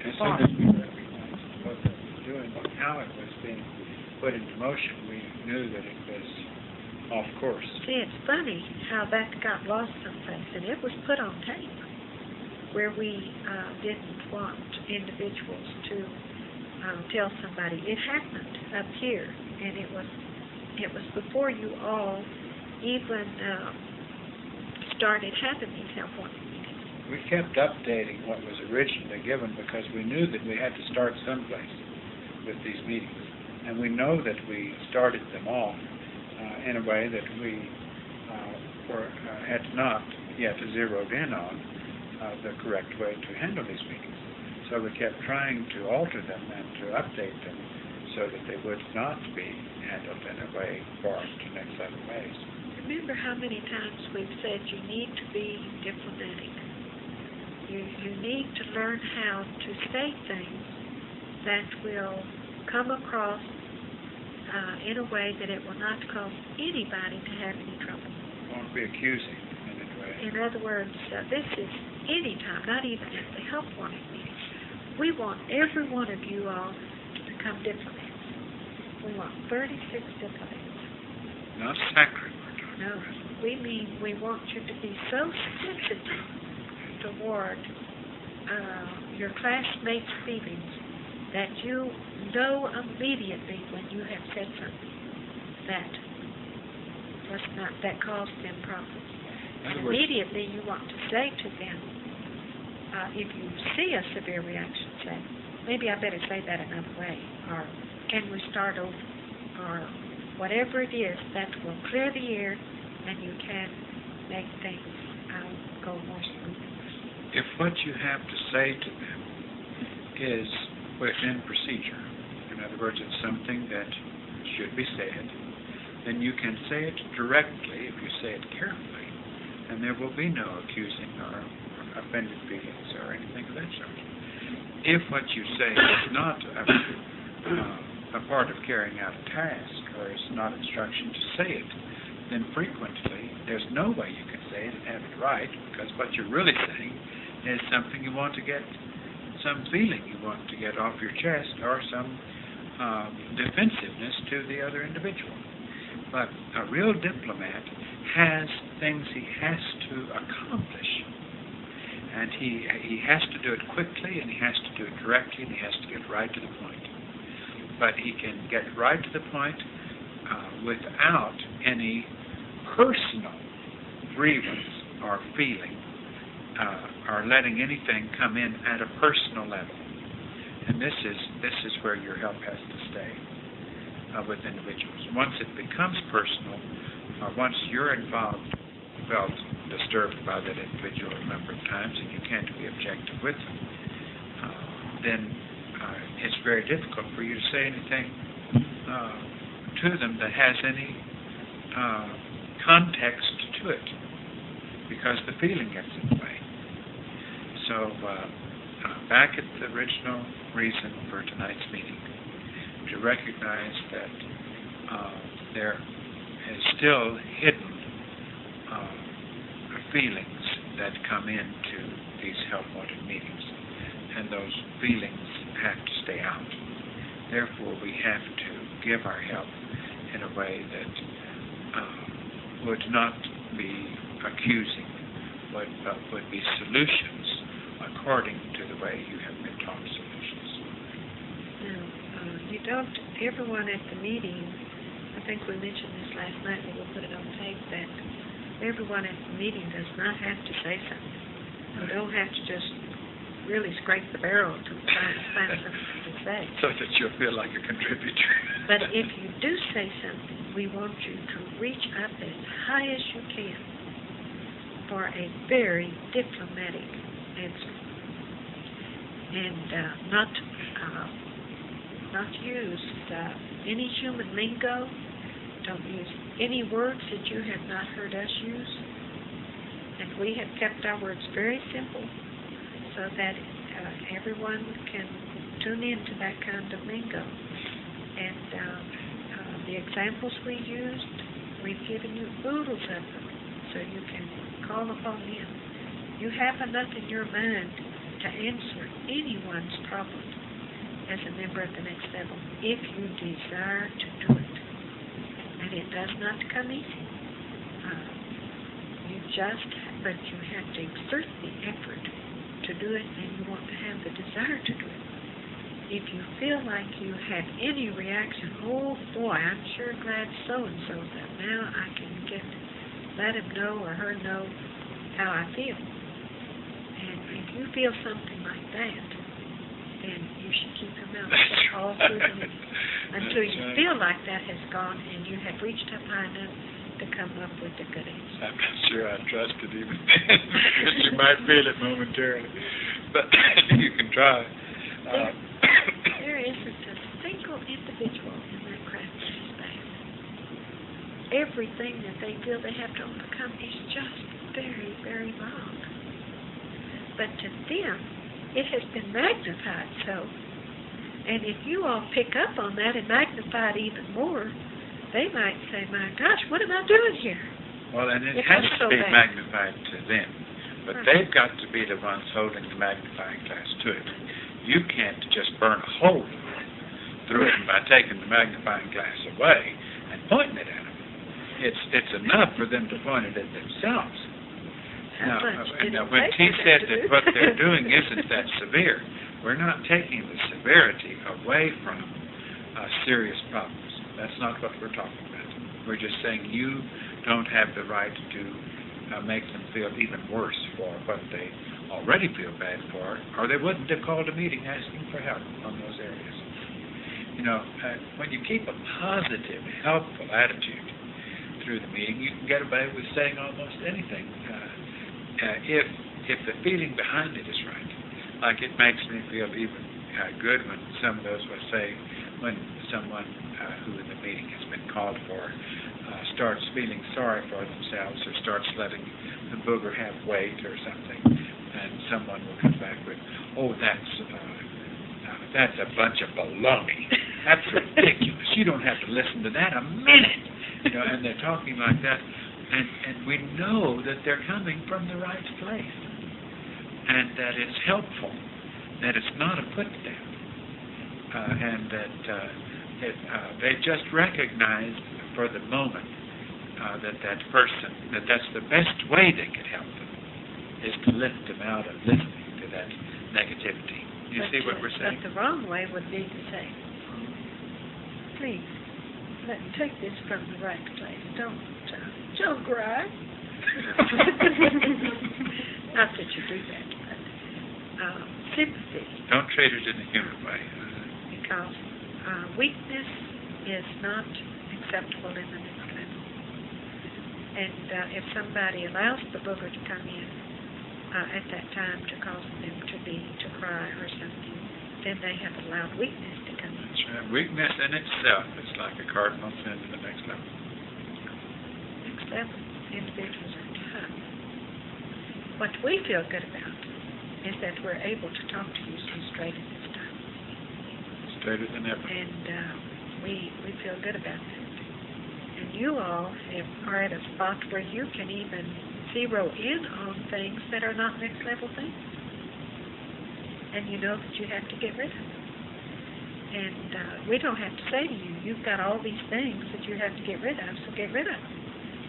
As soon as we recognized what it was doing, how it was being put into motion, we knew that it was off course. See, it's funny how that got lost someplace, and it was put on tape where we didn't want individuals to tell somebody. It happened up here, and it was before you all even started having these help wanted meetings. We kept updating what was originally given because we knew that we had to start someplace with these meetings. And we know that we started them off in a way that we had not yet zeroed in on the correct way to handle these meetings. So we kept trying to alter them and to update them so that they would not be handled in a way foreign to next level ways. Remember how many times we've said you need to be diplomatic. You need to learn how to say things that will come across in a way that it will not cause anybody to have any trouble. Won't be accusing in any way. In other words, this is any time, not even at the help wanted meeting. We want every one of you all to become diplomats. We want 36 diplomats. Not sacred, we're talking No, about. we mean we want you to be so sensitive toward your classmates' feelings that you know immediately when you have said something that caused them problems. In other words, Immediately you want to say to them, if you see a severe reaction, say, maybe I better say that another way, or can we start over, or whatever it is that will clear the air and you can make things go more smoothly. if what you have to say to them is within procedure, in other words, it's something that should be said, then you can say it directly if you say it carefully, and there will be no accusing or offended feelings or anything of that sort. If what you say is not a part of carrying out a task or is not instruction to say it, then frequently there's no way you can say it and have it right, because what you're really saying is something you want to get, some feeling you want to get off your chest, or some defensiveness to the other individual. But a real diplomat has things he has to accomplish, and he has to do it quickly, and he has to do it directly, and he has to get right to the point. But he can get right to the point without any personal grievance or feeling, or letting anything come in at a personal level. And this is where your help has to stay with individuals. Once it becomes personal, once you're involved, felt disturbed by that individual a number of times, and you can't be objective with them, then it's very difficult for you to say anything to them that has any context to it, because the feeling gets in the way. So back at the original reason for tonight's meeting, to recognize that there is still hidden feelings that come into these help-wanted meetings, and those feelings have to stay out. Therefore, we have to give our help in a way that would not be accusing, but would be solutions according to the way you have been taught solutions. Now, you don't, everyone at the meeting, I think we mentioned this last night, but we'll put it on tape, that everyone at the meeting does not have to say something. You don't have to just really scrape the barrel to try and find something to say. So that you'll feel like a contributor. But if you do say something, we want you to reach up as high as you can for a very diplomatic answer. And not use any human lingo. Don't use any words that you have not heard us use. And we have kept our words very simple so that everyone can tune into that kind of lingo. And the examples we used, we've given you oodles of them so you can call upon them. You have enough in your mind to answer anyone's problem as a member of the next level if you desire to do it. And it does not come easy. But you have to exert the effort to do it, and you want to have the desire to do it. If you feel like you have any reaction, oh boy, I'm sure glad so-and-so that now I can let him know or her know how I feel. And if you feel something like that, then you should keep your mouth shut all through the meeting until you feel like that has gone and you have reached up high enough to come up with a good answer. I'm not sure I trust it even then, because you might feel it momentarily. But you can try. There isn't a single individual in that craft that is bad. Everything that they feel they have to overcome is just very, very wrong. But to them, it has been magnified so. And if you all pick up on that and magnify it even more, they might say, my gosh, what am I doing here? Well, and it If has it's to so be bad. magnified to them. But Right. they've got to be the ones holding the magnifying glass to it. You can't just burn a hole through it by taking the magnifying glass away and pointing it at them. It's enough for them to point it at themselves. How much did Now, it when take he for them said to that do what they're that? doing isn't that severe, we're not taking the severity away from serious problems. That's not what we're talking about. We're just saying you don't have the right to makes them feel even worse for what they already feel bad for, or they wouldn't have called a meeting asking for help on those areas. You know, when you keep a positive, helpful attitude through the meeting, you can get away with saying almost anything if the feeling behind it is right. Like it makes me feel even good when some of those will say, when someone who in the meeting has been called for starts feeling sorry for themselves or starts letting the booger have weight or something, and someone will come back with, oh, that's a bunch of baloney. That's ridiculous. You don't have to listen to that a minute. You know, and they're talking like that, and we know that they're coming from the right place, and that it's helpful, that it's not a put down, and that they just recognize for the moment that person, that's the best way they could help them, is to lift them out of listening to that negativity. You see what we're saying? But the wrong way would be to say, please, take this from the right place. Don't cry. Not that you do that, but sympathy. Don't treat it in a human way. Because weakness is not acceptable in the next level. And if somebody allows the booger to come in at that time to cause them to cry or something, then they have allowed weakness to come in. That's right. Weakness in itself is like a cardinal sin to the next level. Next level, individuals are tough. What we feel good about is that we're able to talk to you so straight at this time. Straighter than ever. And we feel good about that. And you all are at a spot where you can even zero in on things that are not next level things. And you know that you have to get rid of them. And we don't have to say to you, you've got all these things that you have to get rid of, so get rid of them.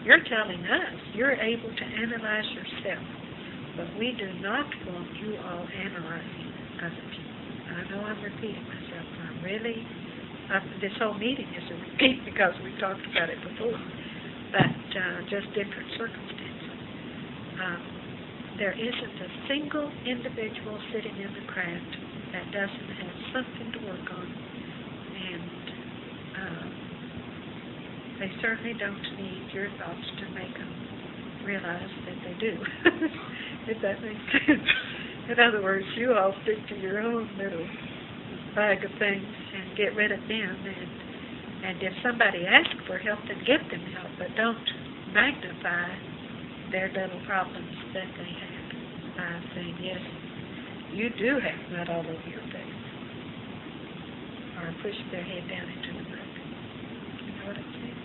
You're telling us you're able to analyze yourself, but we do not want you all analyzing other people. I know I'm repeating myself. I'm really, this whole meeting is a repeat because we've talked about it before, but just different circumstances. There isn't a single individual sitting in the craft that doesn't have something to work on, and they certainly don't need your thoughts to make them realize that they do, if that makes sense. In other words, you all stick to your own little bag of things and get rid of them, and if somebody asks for help, then give them help, but don't magnify their little problems that they have by saying, yes, you do have mud all over your face, or push their head down into the mud. You know what I'm saying?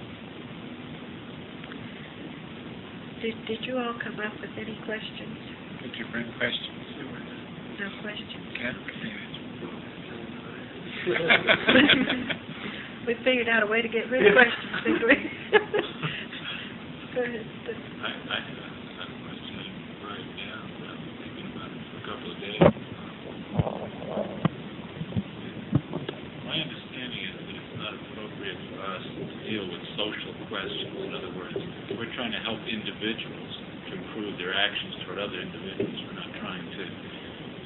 Did you all come up with any questions? Did you bring questions? No questions. Can't We figured out a way to get rid of questions, didn't we? Go ahead. I have a question right now that I've been thinking about it for a couple of days. My understanding is that it's not appropriate for us to deal with social questions. In other words, we're trying to help individuals to improve their actions toward other individuals. We're not trying to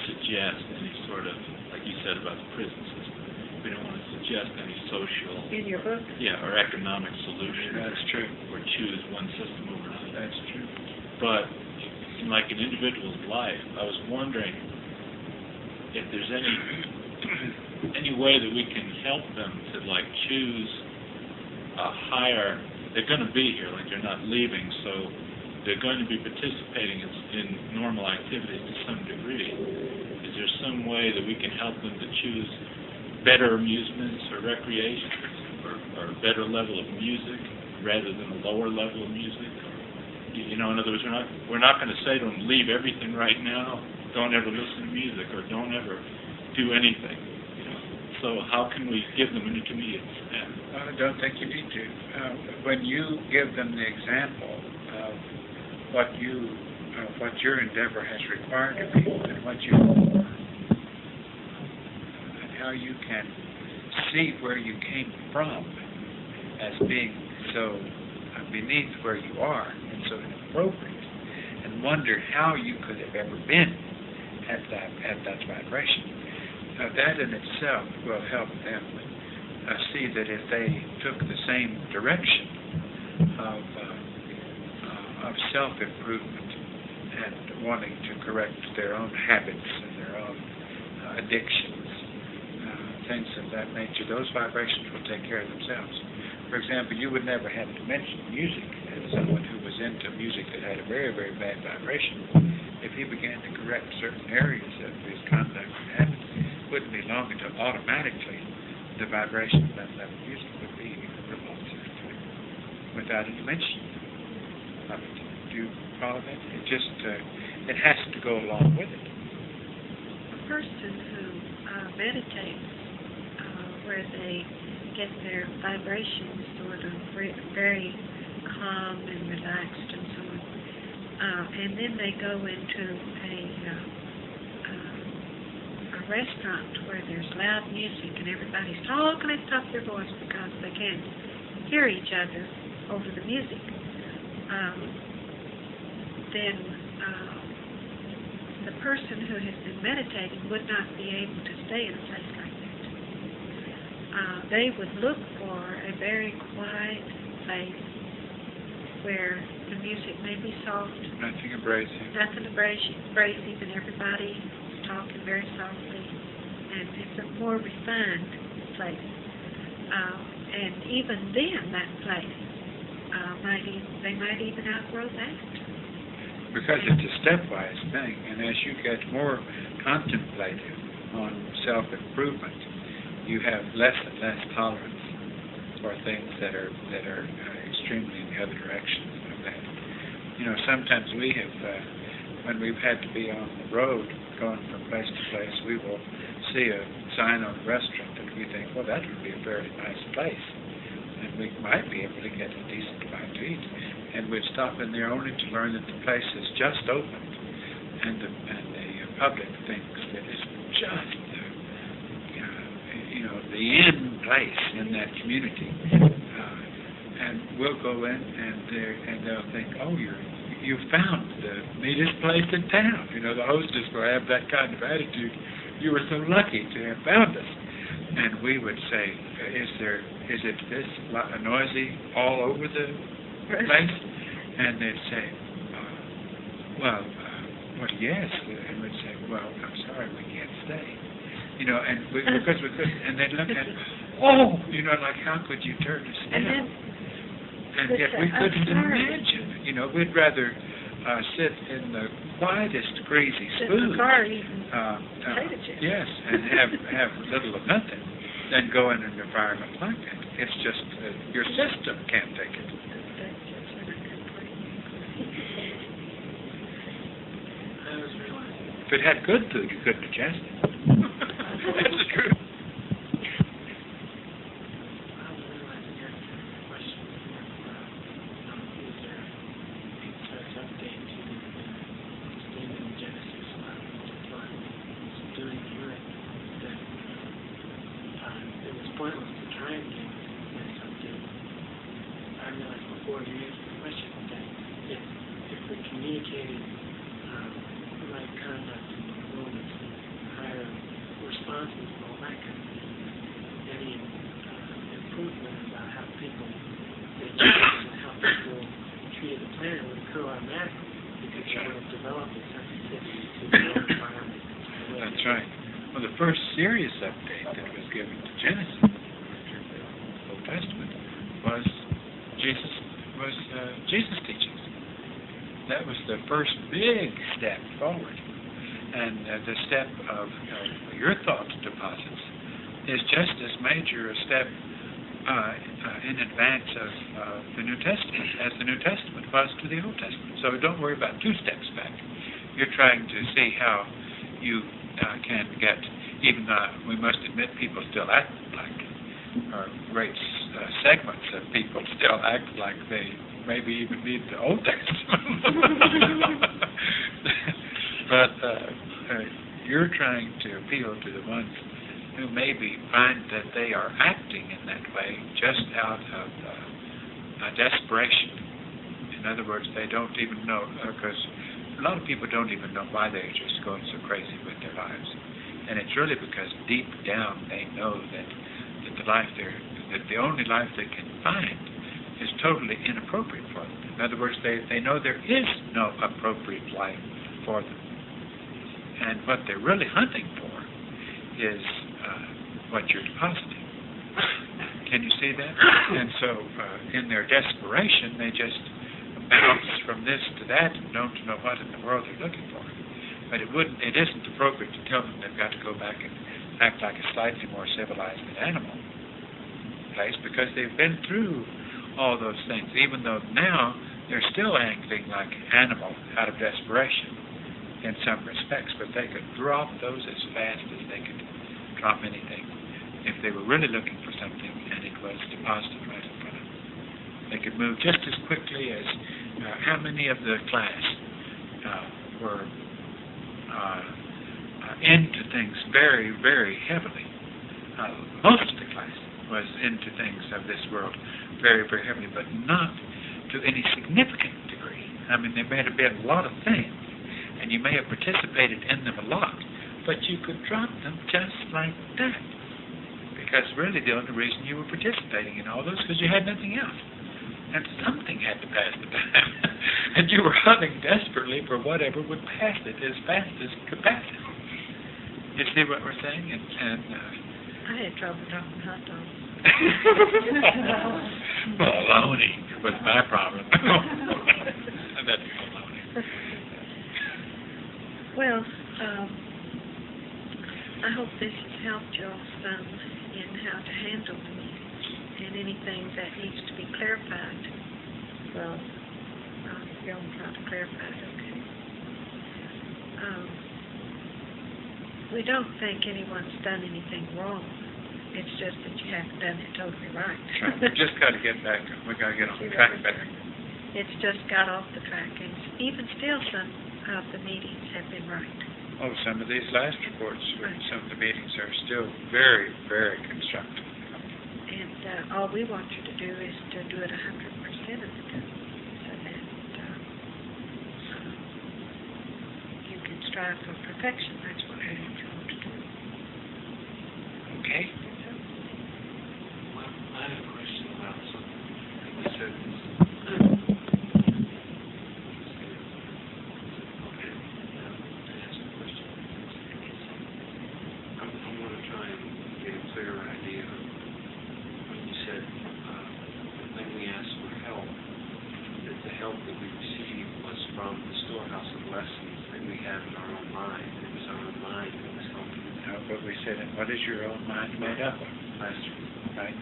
suggest any sort of, like you said about the prison system, we don't want to suggest any social, In your book? or economic solution. That's true. Or choose one system over another. That's true. But in like an individual's life, I was wondering if there's any way that we can help them to like choose a higher. They're going to be here, like they're not leaving, so they're going to be participating in normal activities to some degree. Is there some way that we can help them to choose better amusements or recreations, or a better level of music rather than a lower level of music? You know, in other words, we're not going to say to them, leave everything right now, don't ever listen to music, or don't ever do anything. You know, so how can we give them an intermediate step? I don't think you need to. When you give them the example of what your endeavor has required of you, and what you how you can see where you came from as being so beneath where you are and so inappropriate, wonder how you could have ever been at that vibration. That in itself will help them see that if they took the same direction of self-improvement and wanting to correct their own habits and their own addictions, things of that nature, those vibrations will take care of themselves. For example, you would never have to mention music as someone who was into music that had a very, very bad vibration. If he began to correct certain areas of his conduct and habits, it wouldn't be long until automatically the vibration of that level of music would be repulsive to him without any mention of it. Do you follow that? It just, it has to go along with it. A person who meditates, where they get their vibrations sort of very calm and relaxed and so on, and then they go into a restaurant where there's loud music and everybody's talking at the top of their voice because they can't hear each other over the music, then the person who has been meditating would not be able to stay in a place like that. They would look for a very quiet place where the music may be soft. Nothing abrasive. Nothing abrasive, and everybody talking very softly, and it's a more refined place. And even then, that place they might even outgrow that. Because it's a stepwise thing, and as you get more contemplative on self-improvement, you have less and less tolerance for things that are extremely in the other direction of that. You know, sometimes we have, when we've had to be on the road, going from place to place, we will see a sign on a restaurant and we think, well, that would be a fairly nice place, and we might be able to get a decent bite to eat. And we'd stop in there only to learn that the place is just opened, and the public thinks that it's just the end place in that community. And we'll go in, and they'll think, oh, you found the neatest place in town. You know, the hostess will have that kind of attitude. You were so lucky to have found us. And we would say, is it this noisy all over the place? And they'd say, well, yes. And we'd say, well, I'm sorry, we can't stay. You know, and because we couldn't, and they'd look at, oh, you know, like, how could you turn us down? And yet we couldn't imagine. You know, we'd rather sit in the quietest crazy spoon. Yes, and have little of nothing than go in an environment like that. It's just your system can't take it. If it had good food, you couldn't digest it. That's the truth. That's right. Well, the first serious update that was given to Genesis, the Old Testament, was Jesus' teachings. That was the first big step forward, and the step of your thought deposits is just as major a step in advance of the New Testament as the New Testament was to the Old Testament. So don't worry about 2 steps back. You're trying to see how you can get, even though we must admit people still act like, or great segments of people still act like they maybe even need the Old Testament. But you're trying to appeal to the ones who maybe find that they are acting in that way just out of desperation. In other words, they don't even know, because lot of people don't even know why they're just going so crazy with their lives. And it's really because deep down they know that the only life they can find is totally inappropriate for them. In other words, they know there is no appropriate life for them. And what they're really hunting for is what you're depositing. Can you see that? And so in their desperation, they just bounce from this to that and don't know what in the world they're looking for. But it isn't appropriate to tell them they've got to go back and act like a slightly more civilized animal place, because they've been through all those things, even though now they're still acting like animal out of desperation in some respects, but they could drop those as fast as they could drop anything if they were really looking for something and it was deposited right in front of them. They could move just as quickly as how many of the class were into things very, very heavily. Most of the class was into things of this world very, very heavily, but not to any significant degree. I mean, there may have been a lot of things, and you may have participated in them a lot, but you could drop them just like that. Because really the only reason you were participating in all those because you had nothing else. And something had to pass the time. And you were hunting desperately for whatever would pass it as fast as it could pass it. You see what we're saying? I had trouble dropping hot dogs. Baloney was my problem. That's baloney. Well, I hope this has helped you all some in how to handle the meetings and anything that needs to be clarified. Well, you'll try to clarify it, okay? We don't think anyone's done anything wrong. It's just that you haven't done it totally right. Right. We just got to get back. We got to get on track better. It's just got off the track, and even still, some of the meetings have been right. Oh, some of these last reports, some of the meetings are still very, very constructive. And all we want you to do is to do it 100% of the time, so that you can strive for perfection. That's what we want you all to do. Okay. Well, I have a question about something. You said this. What is your own mind made up of? Right? Okay.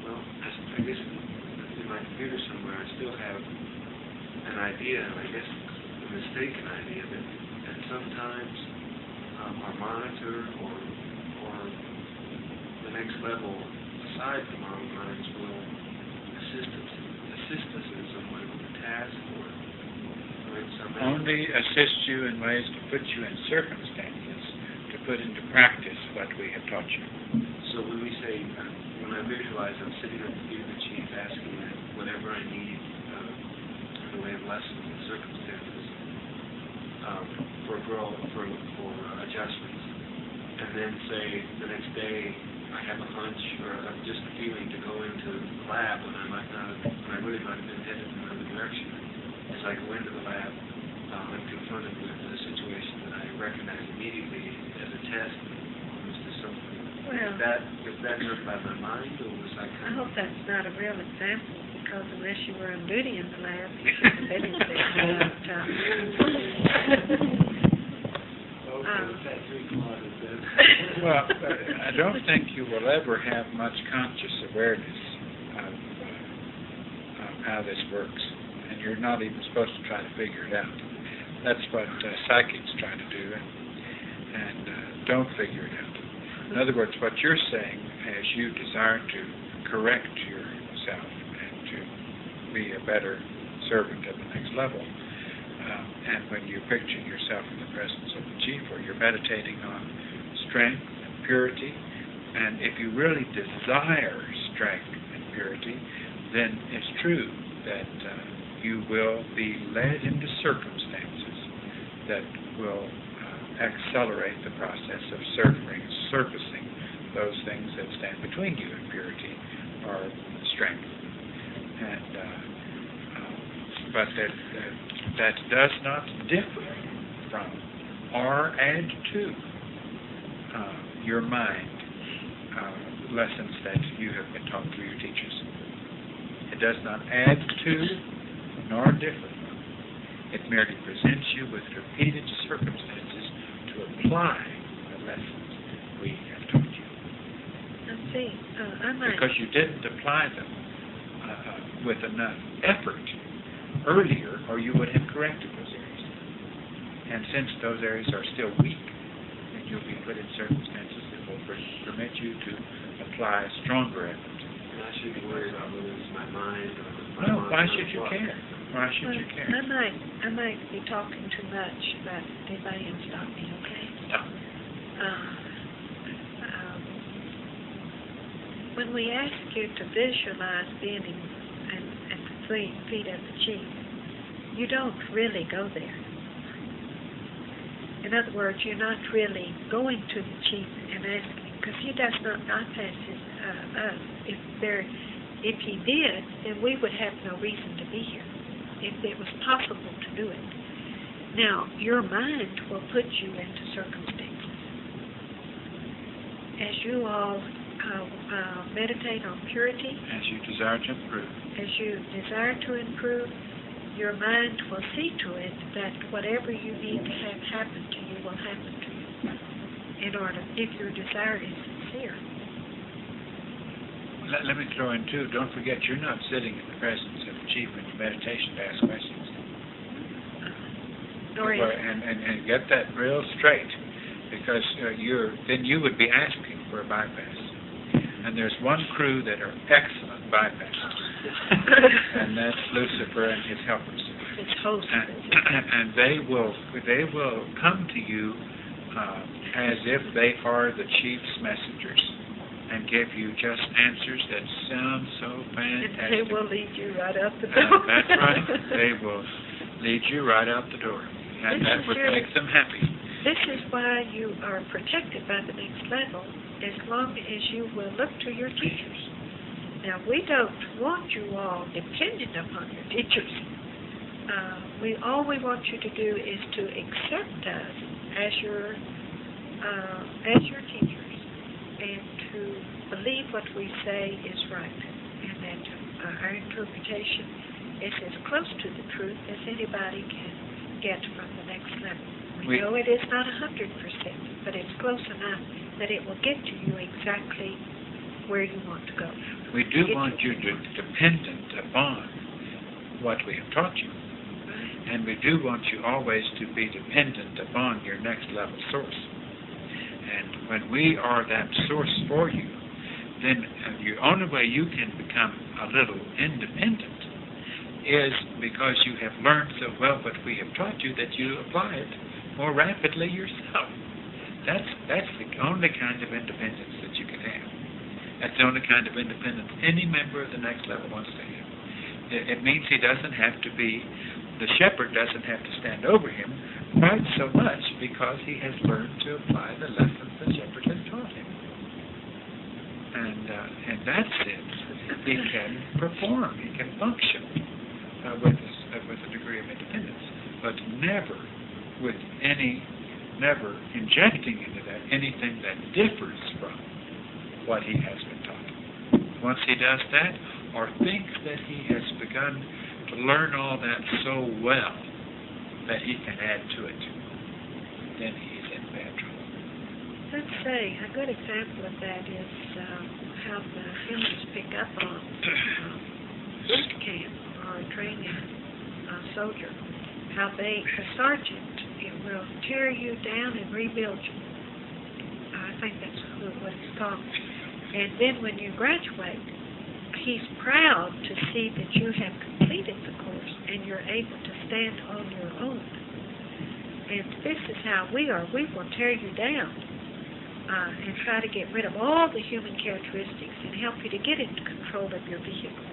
Well, I guess in my computer somewhere I still have an idea, and I guess a mistaken idea, that sometimes our monitor or the next level aside from our own minds will assist us in some way with a task or in some way. Only assist you in ways to put you in circumstances to put into practice what we have taught you. So when we say, when I visualize I'm sitting at the feet of the chief asking that whatever I need in the way of lessons and circumstances for growth, for adjustments, and then say the next day I have a hunch or just a feeling to go into the lab when I really might have been headed in another direction. As I go into the lab, I'm confronted with a situation that I recognize immediately as a test. Well, Is that just by my mind, or was I I hope that's not a real example, because unless you were on duty in the lab, you shouldn't have been in there all the time. Well, I don't think you will ever have much conscious awareness of how this works, and you're not even supposed to try to figure it out. That's what psychics try to do, and don't figure it out. In other words, what you're saying is you desire to correct yourself and to be a better servant at the next level. And when you picture yourself in the presence of the chief, or you're meditating on strength and purity, and if you really desire strength and purity, then it's true that you will be led into circumstances that will accelerate the process of surfacing those things that stand between you and purity or strength. And but that does not differ from or add to your mind lessons that you have been taught through your teachers. It does not add to nor differ from. It merely presents you with repeated circumstances to apply the lessons we have taught you. See, I might... Because you didn't apply them with enough effort earlier, or you would have corrected those areas. And since those areas are still weak, then you'll be put in circumstances that will permit you to apply stronger effort. And I should be worried about losing my mind. No, why should you care? Why should you care? I might be talking too much, but anybody can stop me, okay? No. When we ask you to visualize being at the feet of the chief, you don't really go there. In other words, you're not really going to the chief and asking, because he does not bypass us. If he did, then we would have no reason to be here, if it was possible to do it. Now, your mind will put you into circumstances. As you all meditate on purity, As you desire to improve, as you desire to improve, your mind will see to it that whatever you need to have happen to you will happen to you, in order, if your desire is sincere. let me throw in too, don't forget you're not sitting in the presence of the chief in your meditation to ask questions. And get that real straight, because then you would be asking for a bypass. And there's one crew that are excellent bypassers, and that's Lucifer and his helpers. His host. And they will come to you as if they are the chief's messengers, and give you just answers that sound so fantastic. And they will lead you right out the door. That's right. They will lead you right out the door, and that would make them happy. This is why you are protected by the next level, as long as you will look to your teachers. Now, we don't want you all dependent upon your teachers. All we want you to do is to accept us as your teachers, and to believe what we say is right, and that our interpretation is as close to the truth as anybody can get from the next level. We know it is not 100%, but it's close enough that it will get to you exactly where you want to go. We do want you to be dependent upon what we have taught you. And we do want you always to be dependent upon your next level source. And when we are that source for you, then the only way you can become a little independent is because you have learned so well what we have taught you that you apply it more rapidly yourself. That's the only kind of independence that you can have. That's the only kind of independence any member of the next level wants to have. It means he doesn't have to be, the shepherd doesn't have to stand over him quite so much, because he has learned to apply the lessons the shepherd has taught him. And in that sense, he can perform, he can function with a degree of independence, but never injecting into that anything that differs from what he has been taught. Once he does that, or thinks that he has begun to learn all that so well that he can add to it, then he's in bad trouble. Let's say a good example of that is how the humans pick up on boot camp or a training soldier. How the sergeant will tear you down and rebuild you. I think that's what it's called. And then when you graduate, he's proud to see that you have completed the course and you're able to stand on your own. And this is how we are. We will tear you down and try to get rid of all the human characteristics and help you to get into control of your vehicle.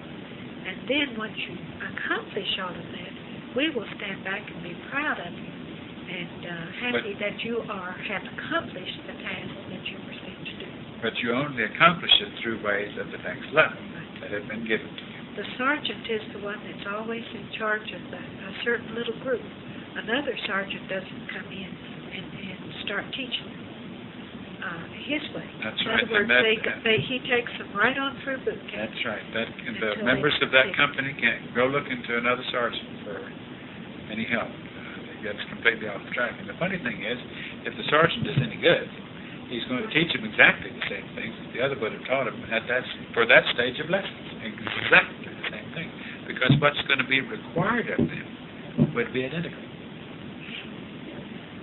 And then once you accomplish all of that, we will stand back and be proud of you and happy that you have accomplished the task that you were sent to do. But you only accomplish it through ways of the next level that have been given to you. The sergeant is the one that's always in charge of a certain little group. Another sergeant doesn't come in and start teaching them his way. That's In right. other words, he takes them right on through boot camp. That's right. The Until members they of that get- company can't go look into another sergeant for any help. It gets completely off track. And the funny thing is, if the sergeant is any good, he's going to teach them exactly the same things that the other would have taught them for that stage of lessons. Exactly the same thing. Because what's going to be required of them would be identical.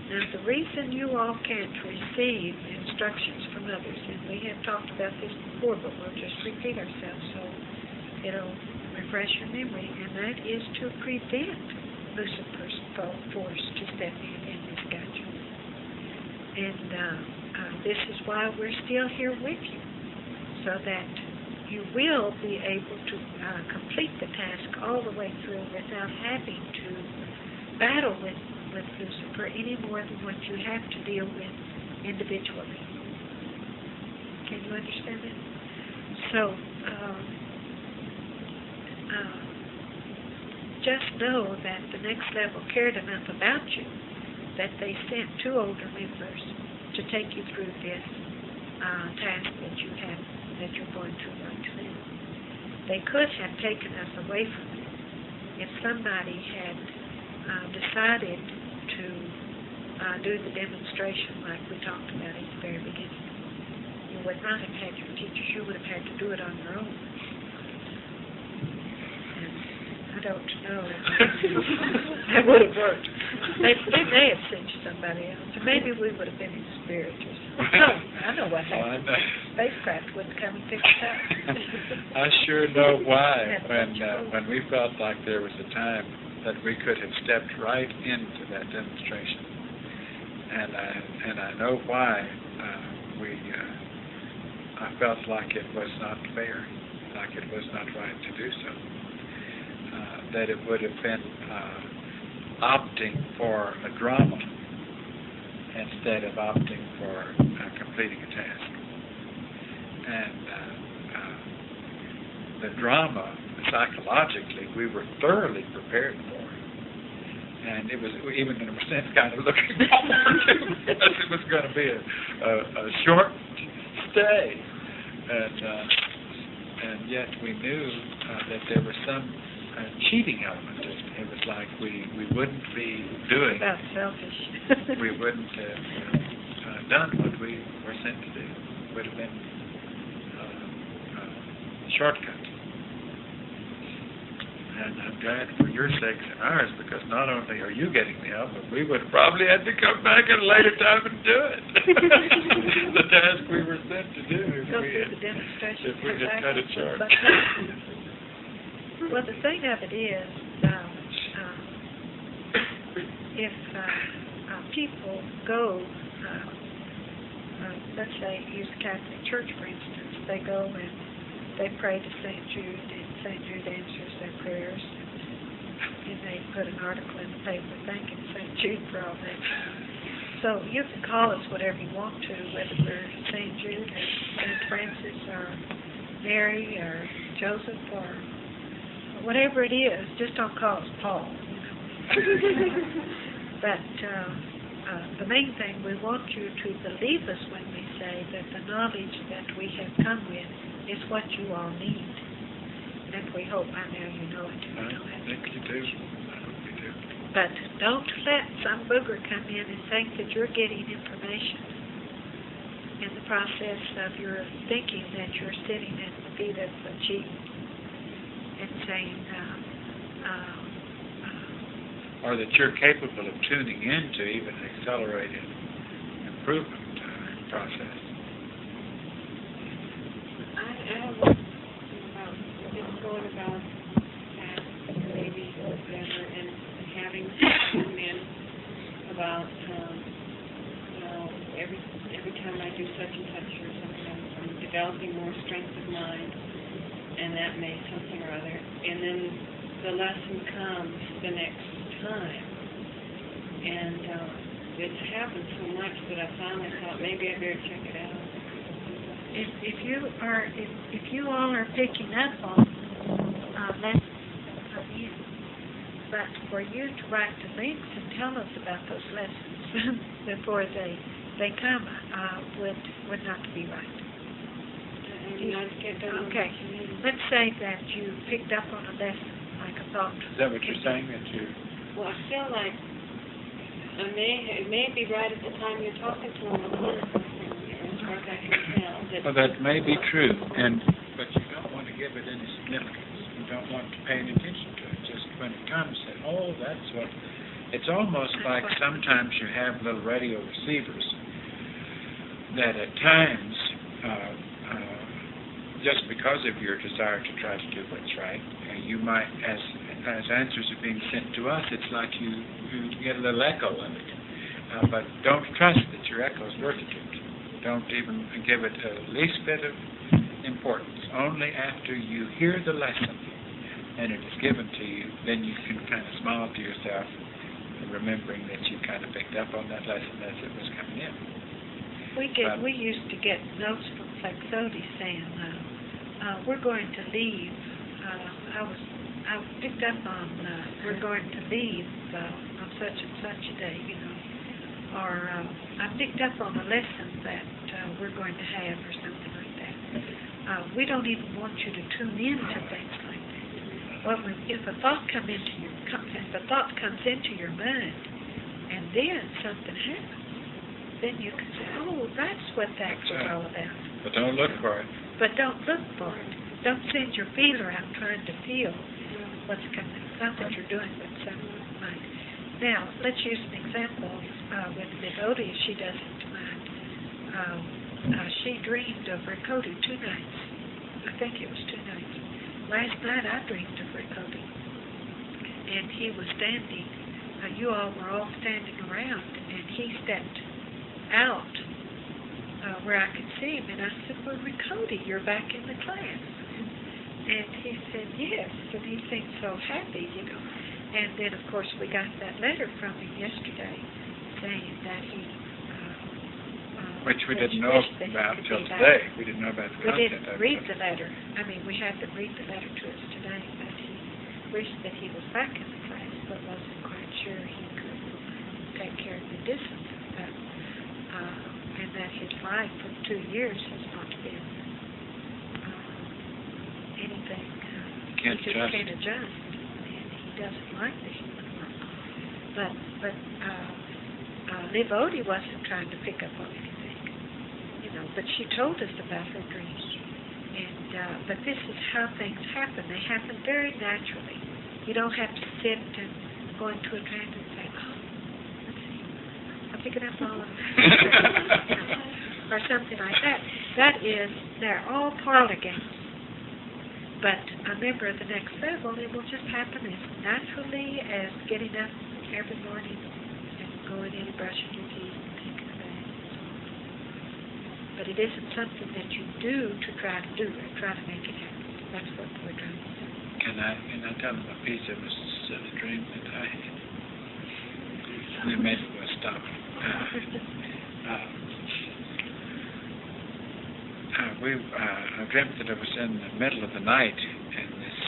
Now, the reason you all can't receive instructions from others, and we have talked about this before, but we'll just repeat ourselves so it'll refresh your memory, and that is to prevent Lucifer's force to step in misguide you. And this is why we're still here with you, so that you will be able to complete the task all the way through without having to battle with Lucifer any more than what you have to deal with individually. Can you understand that? So, just know that the next level cared enough about you that they sent 2 older members to take you through this task that you're going to learn to do. They could have taken us away from it if somebody had decided to do the demonstration like we talked about at the very beginning. You would not have had your teachers. You would have had to do it on your own. And I don't know if that would have worked. They may have sent you somebody else. Or maybe we would have been in spirit or something. No, I know what happened. Spacecraft wouldn't come and pick us up. I sure know why That's what you when we felt like there was a time that we could have stepped right into that demonstration. And I know why I felt like it was not fair, like it was not right to do so. That it would have been opting for a drama instead of opting for completing a task. And the drama, psychologically, we were thoroughly prepared for. And it was, even in a sense, kind of looking forward to, because it was going to be a short stay. And yet we knew that there was some cheating element. It was like we wouldn't be doing, About selfish. we wouldn't have done what we were sent to do. It would have been a shortcut. And I'm glad for your sakes and ours, because not only are you getting the help, but we would have probably had to come back at a later time and do it. The task we were sent to do Go through the demonstration. if we had cut it short. Well, the thing of it is, if people go, let's say, use the Catholic Church, for instance, they go and they pray to St. Jude, and St. Jude answers their prayers, and they put an article in the paper thanking St. Jude for all that. So you can call us whatever you want to, whether we're St. Jude or St. Francis or Mary or Joseph or whatever it is. Just don't call us Paul. But the main thing, we want you to believe us when we say that the knowledge that we have come with is what you all need. And we hope by now you know it. I think you do. I hope you do. But don't let some booger come in and think that you're getting information in the process of your thinking that you're sitting at the feet of a chief and saying, or that you're capable of tuning into even an accelerated improvement process. I have one about just going about tasks, maybe whatever, and having come in about, every time I do such and such or something, I'm developing more strength of mind, and that may something or other, and then the lesson comes the next time, And it happened so much that I finally thought maybe I better check it out. If you all are picking up on lessons that come in, but for you to write to links and tell us about those lessons before they come would not be right. Okay. Let's say that you picked up on a lesson like a thought. Is that what you're saying, that you... Well, I feel like it may be right at the time you're talking to them, as far as I can tell. Well, that may be true, but you don't want to give it any significance. You don't want to pay any attention to it. Just when it comes, say, oh, that's what... It's almost like sometimes you have little radio receivers that at times, just because of your desire to try to do what's right, you might, as answers are being sent to us, it's like you get a little echo of it. But don't trust that your echo is worth it. Don't even give it the least bit of importance. Only after you hear the lesson and it is given to you, then you can kind of smile to yourself, remembering that you kind of picked up on that lesson as it was coming in. We used to get notes from Flexodi saying, we're going to leave. I picked up on we're going to leave on such and such a day, or I picked up on a lesson that we're going to have, or something like that. We don't even want you to tune in to things like that. Well, if a thought comes into your mind, and then something happens, then you can say, oh, that's what that was all about. But don't look for it. But don't look for it. Don't send your feeler out trying to feel what's coming. It's not that you're doing what's right. Now, let's use an example with Miss Odie, if she doesn't mind. She dreamed of Riccoti 2 nights. I think it was 2 nights. Last night I dreamed of Riccoti. And he was standing, you all were all standing around, and he stepped out where I could see him, and I said, well, Riccoti, you're back in the class. And he said, yes, and he seemed so happy, And then, of course, we got that letter from him yesterday saying that he... which we didn't know about until today. We didn't know about the content. We didn't read the letter. I mean, we had to read the letter to us today, but he wished that he was back in the class, but wasn't quite sure he could take care of the distance. And that his life for 2 years has not been anything he just can't adjust, and he doesn't like the human world. But Liv Odie wasn't trying to pick up on anything, but she told us about her dreams. And but this is how things happen. They happen very naturally. You don't have to sit and go into a trance and say, oh, let's see, I'm picking up all of that, or something like that. They're all parlor games. But a member of the next level, it will just happen as naturally as getting up every morning and going in and brushing your teeth and taking a bath. But it isn't something that you do to try to do it, try to make it happen. That's what we're trying to do. Can I tell them a piece of a silly dream that I had? And maybe we'll stop. I dreamt that I was in the middle of the night in this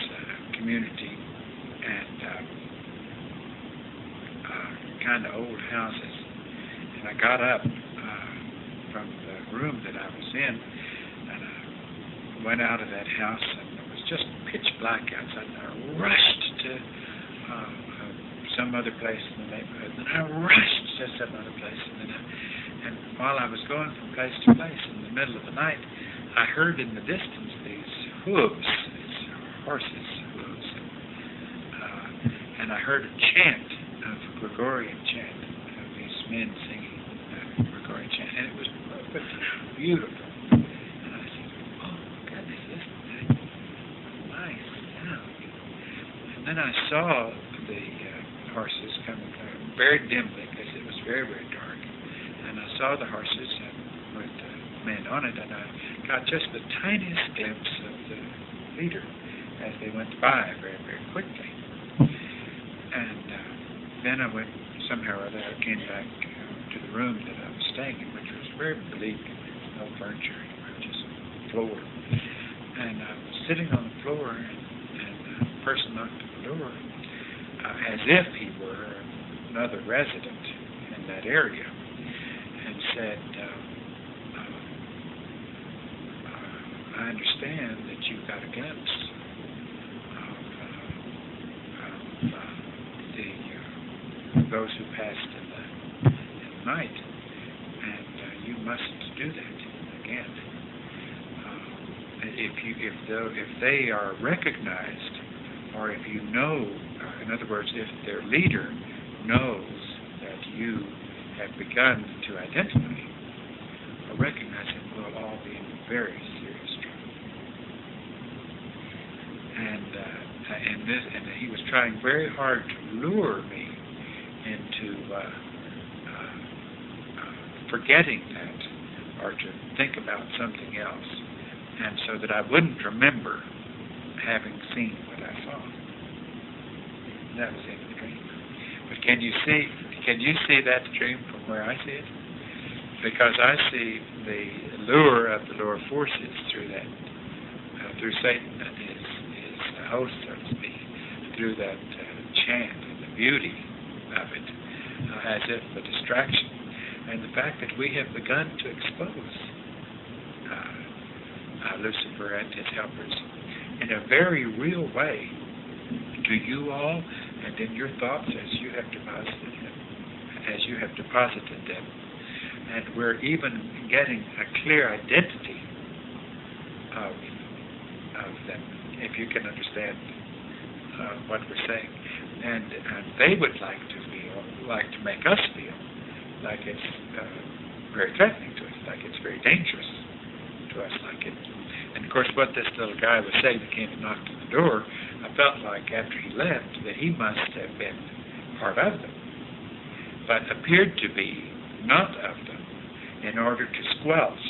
community, and kind of old houses. And I got up from the room that I was in, and I went out of that house, and it was just pitch black outside. And I rushed to some other place in the neighborhood, and I rushed to some other place, and while I was going from place to place in the middle of the night, I heard in the distance these hooves, these horses' hooves, and I heard a chant of Gregorian chant of these men singing Gregorian chant, and it was perfectly beautiful. And I said, "Oh goodness, isn't that nice sound?" And then I saw the horses coming very dimly because it was very, very dark, and I saw the horses with the men on it, and I got just the tiniest glimpse of the leader as they went by very, very quickly. And then I went somehow or other I came back to the room that I was staying in, which was very bleak, no furniture anywhere, just floor. And I was sitting on the floor, and a person knocked at the door as if he were another resident in that area, and said, I understand that you got a glimpse of those who passed in the night, and you mustn't do that again. If they are recognized, or if you know, in other words, if their leader knows that you have begun to identify or recognize it, we'll all be in very serious trouble. And he was trying very hard to lure me into forgetting that, or to think about something else, and so that I wouldn't remember having seen what I saw. That was in the dream. But can you see that dream from where I see it? Because I see the lure of the lower forces through that, through Satan and his host, so to speak, through that chant and the beauty of it, as if a distraction. And the fact that we have begun to expose Lucifer and his helpers in a very real way to you all and in your thoughts as you have deposited them. And we're even getting a clear identity of them, if you can understand what we're saying. And they would like to make us feel like it's very threatening to us, like it's very dangerous to us, like it. And of course, what this little guy was saying that came and knocked on the door, I felt like after he left that he must have been part of them, but appeared to be not of them, in order to squelch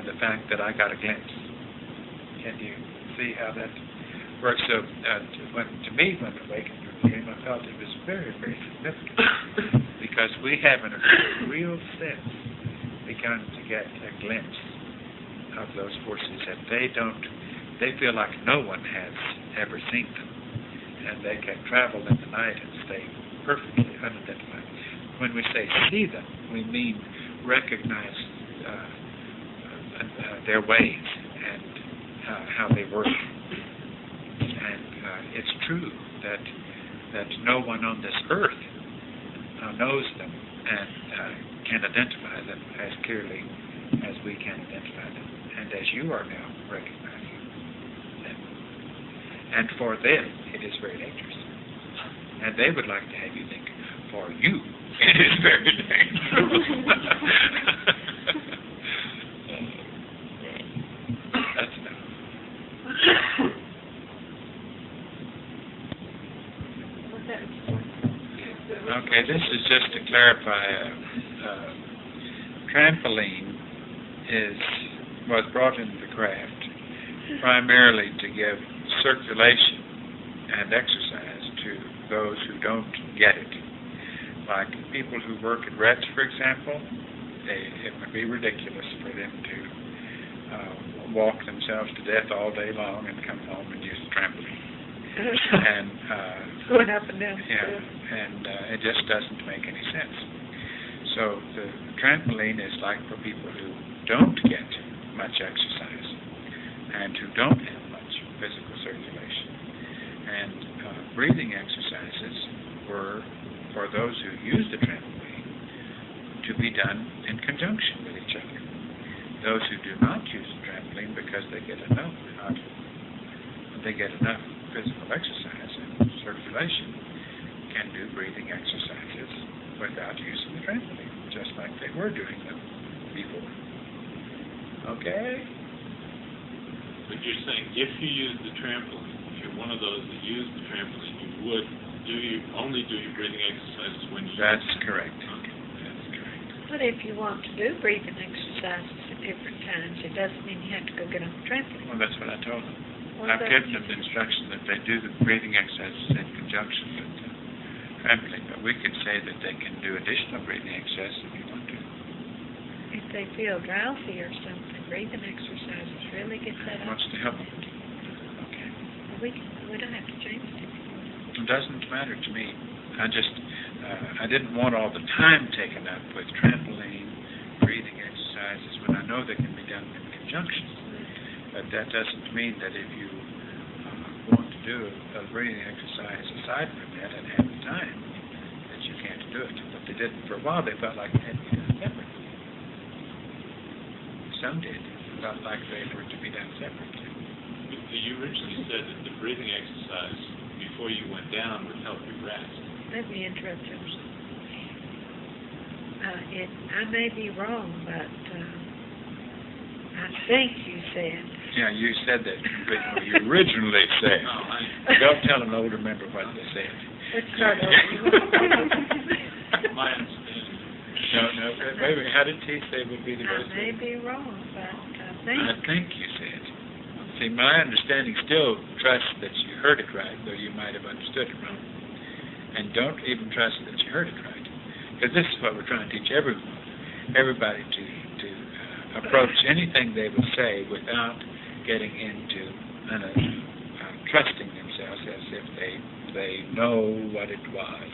the fact that I got a glimpse. Can you see how that works? So, to me, when I awakened from the dream, I felt it was very, very significant, because we have in a real sense begun to get a glimpse of those forces, and they feel like no one has ever seen them, and they can travel in the night and stay perfectly unidentified. When we say see them, we mean recognize their ways and how they work. And it's true that no one on this earth knows them and can identify them as clearly as we can identify them, and as you are now recognizing them. And for them, it is very dangerous. And they would like to have you think, for you, it is very dangerous. That's enough. Okay, this is just to clarify. Trampoline was brought into the craft primarily to give circulation and exercise to those who don't get it. Like people who work at RETS, for example, it would be ridiculous for them to walk themselves to death all day long and come home and use a trampoline. And going up and down. Yeah, and it just doesn't make any sense. So the trampoline is like for people who don't get much exercise and who don't have much physical circulation. And breathing exercises were for those who use the trampoline to be done in conjunction with each other. Those who do not use the trampoline because they get enough physical exercise and circulation can do breathing exercises without using the trampoline, just like they were doing them before. Okay? But you're saying if you use the trampoline, if you're one of those that use the trampoline, you would only do your breathing exercises when you That's correct. Okay, that's correct. But if you want to do breathing exercises at different times, it doesn't mean you have to go get on the trampoline. Well, that's what I told them. Well, I've given them the instruction that they do the breathing exercises in conjunction with the trampoline, but we could say that they can do additional breathing exercises if you want to. If they feel drowsy or something, breathing exercises really get that up. Wants to help them. Okay. We don't have to change it. It doesn't matter to me. I just, I didn't want all the time taken up with trampoline, breathing exercises, when I know they can be done in conjunction. But that doesn't mean that if you want to do a breathing exercise aside from that and have the time, that you can't do it. But they didn't. For a while, they felt like they had to be done separately. Some did. Felt like they were to be done separately. You originally said that the breathing exercise before you went down would help you rest. Let me interrupt you. I may be wrong, but I think you said. Yeah, you said that. You originally said. Don't tell an older member what they said. Let's start over. My understanding. No, maybe. How did he say would be the I best? may be wrong, but I think you said. See, my understanding still trusts that you heard it right, though you might have understood it wrong. And don't even trust that you heard it right. Because this is what we're trying to teach everybody to approach anything they will say without getting into trusting themselves as if they know what it was.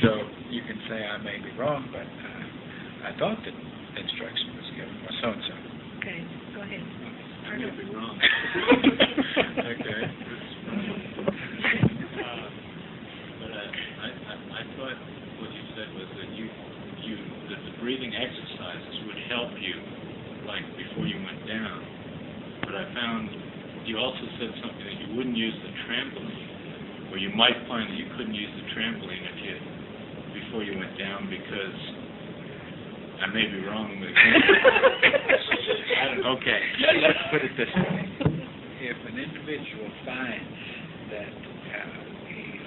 So you can say, I may be wrong, but I thought that instruction was given, or so-and-so. okay, go ahead. I may be wrong. Okay. But I thought what you said was that that the breathing exercises would help you, like before you went down. But I found you also said something that you wouldn't use the trampoline, or you might find that you couldn't use the trampoline before you went down because I may be wrong. But Okay, let's put it this way. If an individual finds that he's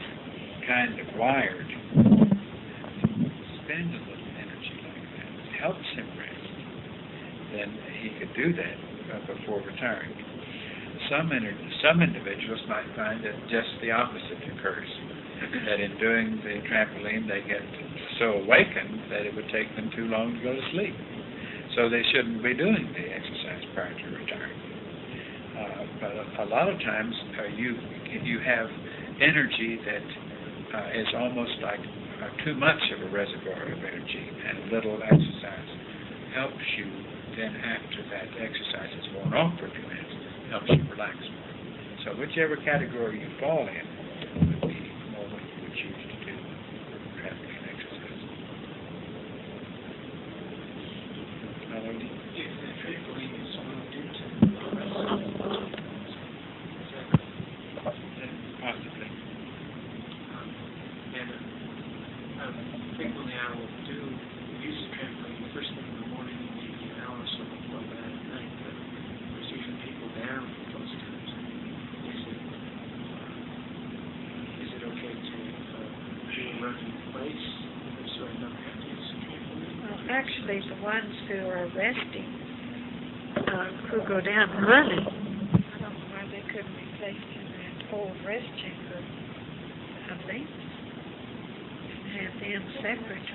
kind of wired, spend a little energy like that, helps him rest, then he could do that before retiring. Some individuals might find that just the opposite occurs, that in doing the trampoline they get so awakened that it would take them too long to go to sleep. So they shouldn't be doing the exercise prior to retiring. But a lot of times you have energy that is almost like too much of a reservoir of energy, and little exercise helps you then after that exercise is worn off for a few minutes, helps you relax more. So whichever category you fall in would be more what you would choose to do trampoline exercise. Melody? If the trampoline is moved into Possibly. and frequently I will use the trampoline first thing in the morning and maybe an hour or so before bed at night, but there's usually people down at those times. Is it okay to do a run in place so I don't have to use the trampoline? Well, actually, the ones who are resting, who go down running, I don't know why they couldn't be placed in that whole rest chamber of length and have them separate.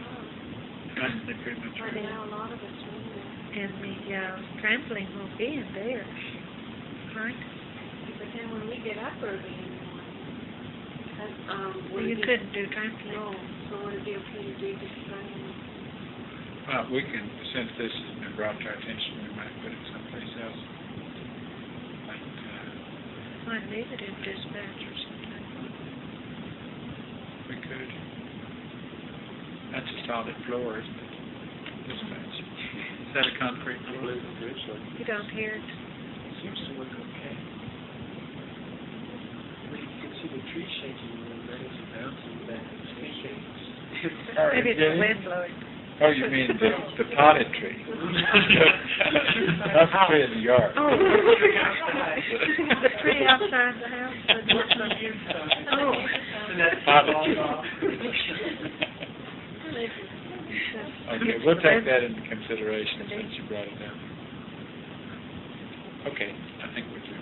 That's the pretty much Right right. now, a lot of us are in there. And the trampoline will be in there, right? But then when we get up early in the morning, Well, you couldn't do trampoline. No, so would it be okay to do this running? Well, we can, since this has been brought to our attention, we might put it someplace else. Like, Might leave it in dispatch or something. we could. That's a solid floor, isn't it? Dispatch. Is that a concrete floor? You don't hear it. Seems to work okay. But you can see the tree shaking a little bit as it bounces back and forth. Maybe it's the wind blowing. Oh, you mean the potted tree? Not the tree in the yard. Oh, the tree outside the house. Oh. Potted tree. Okay, we'll take that into consideration since you brought it up. Okay, I think we're through.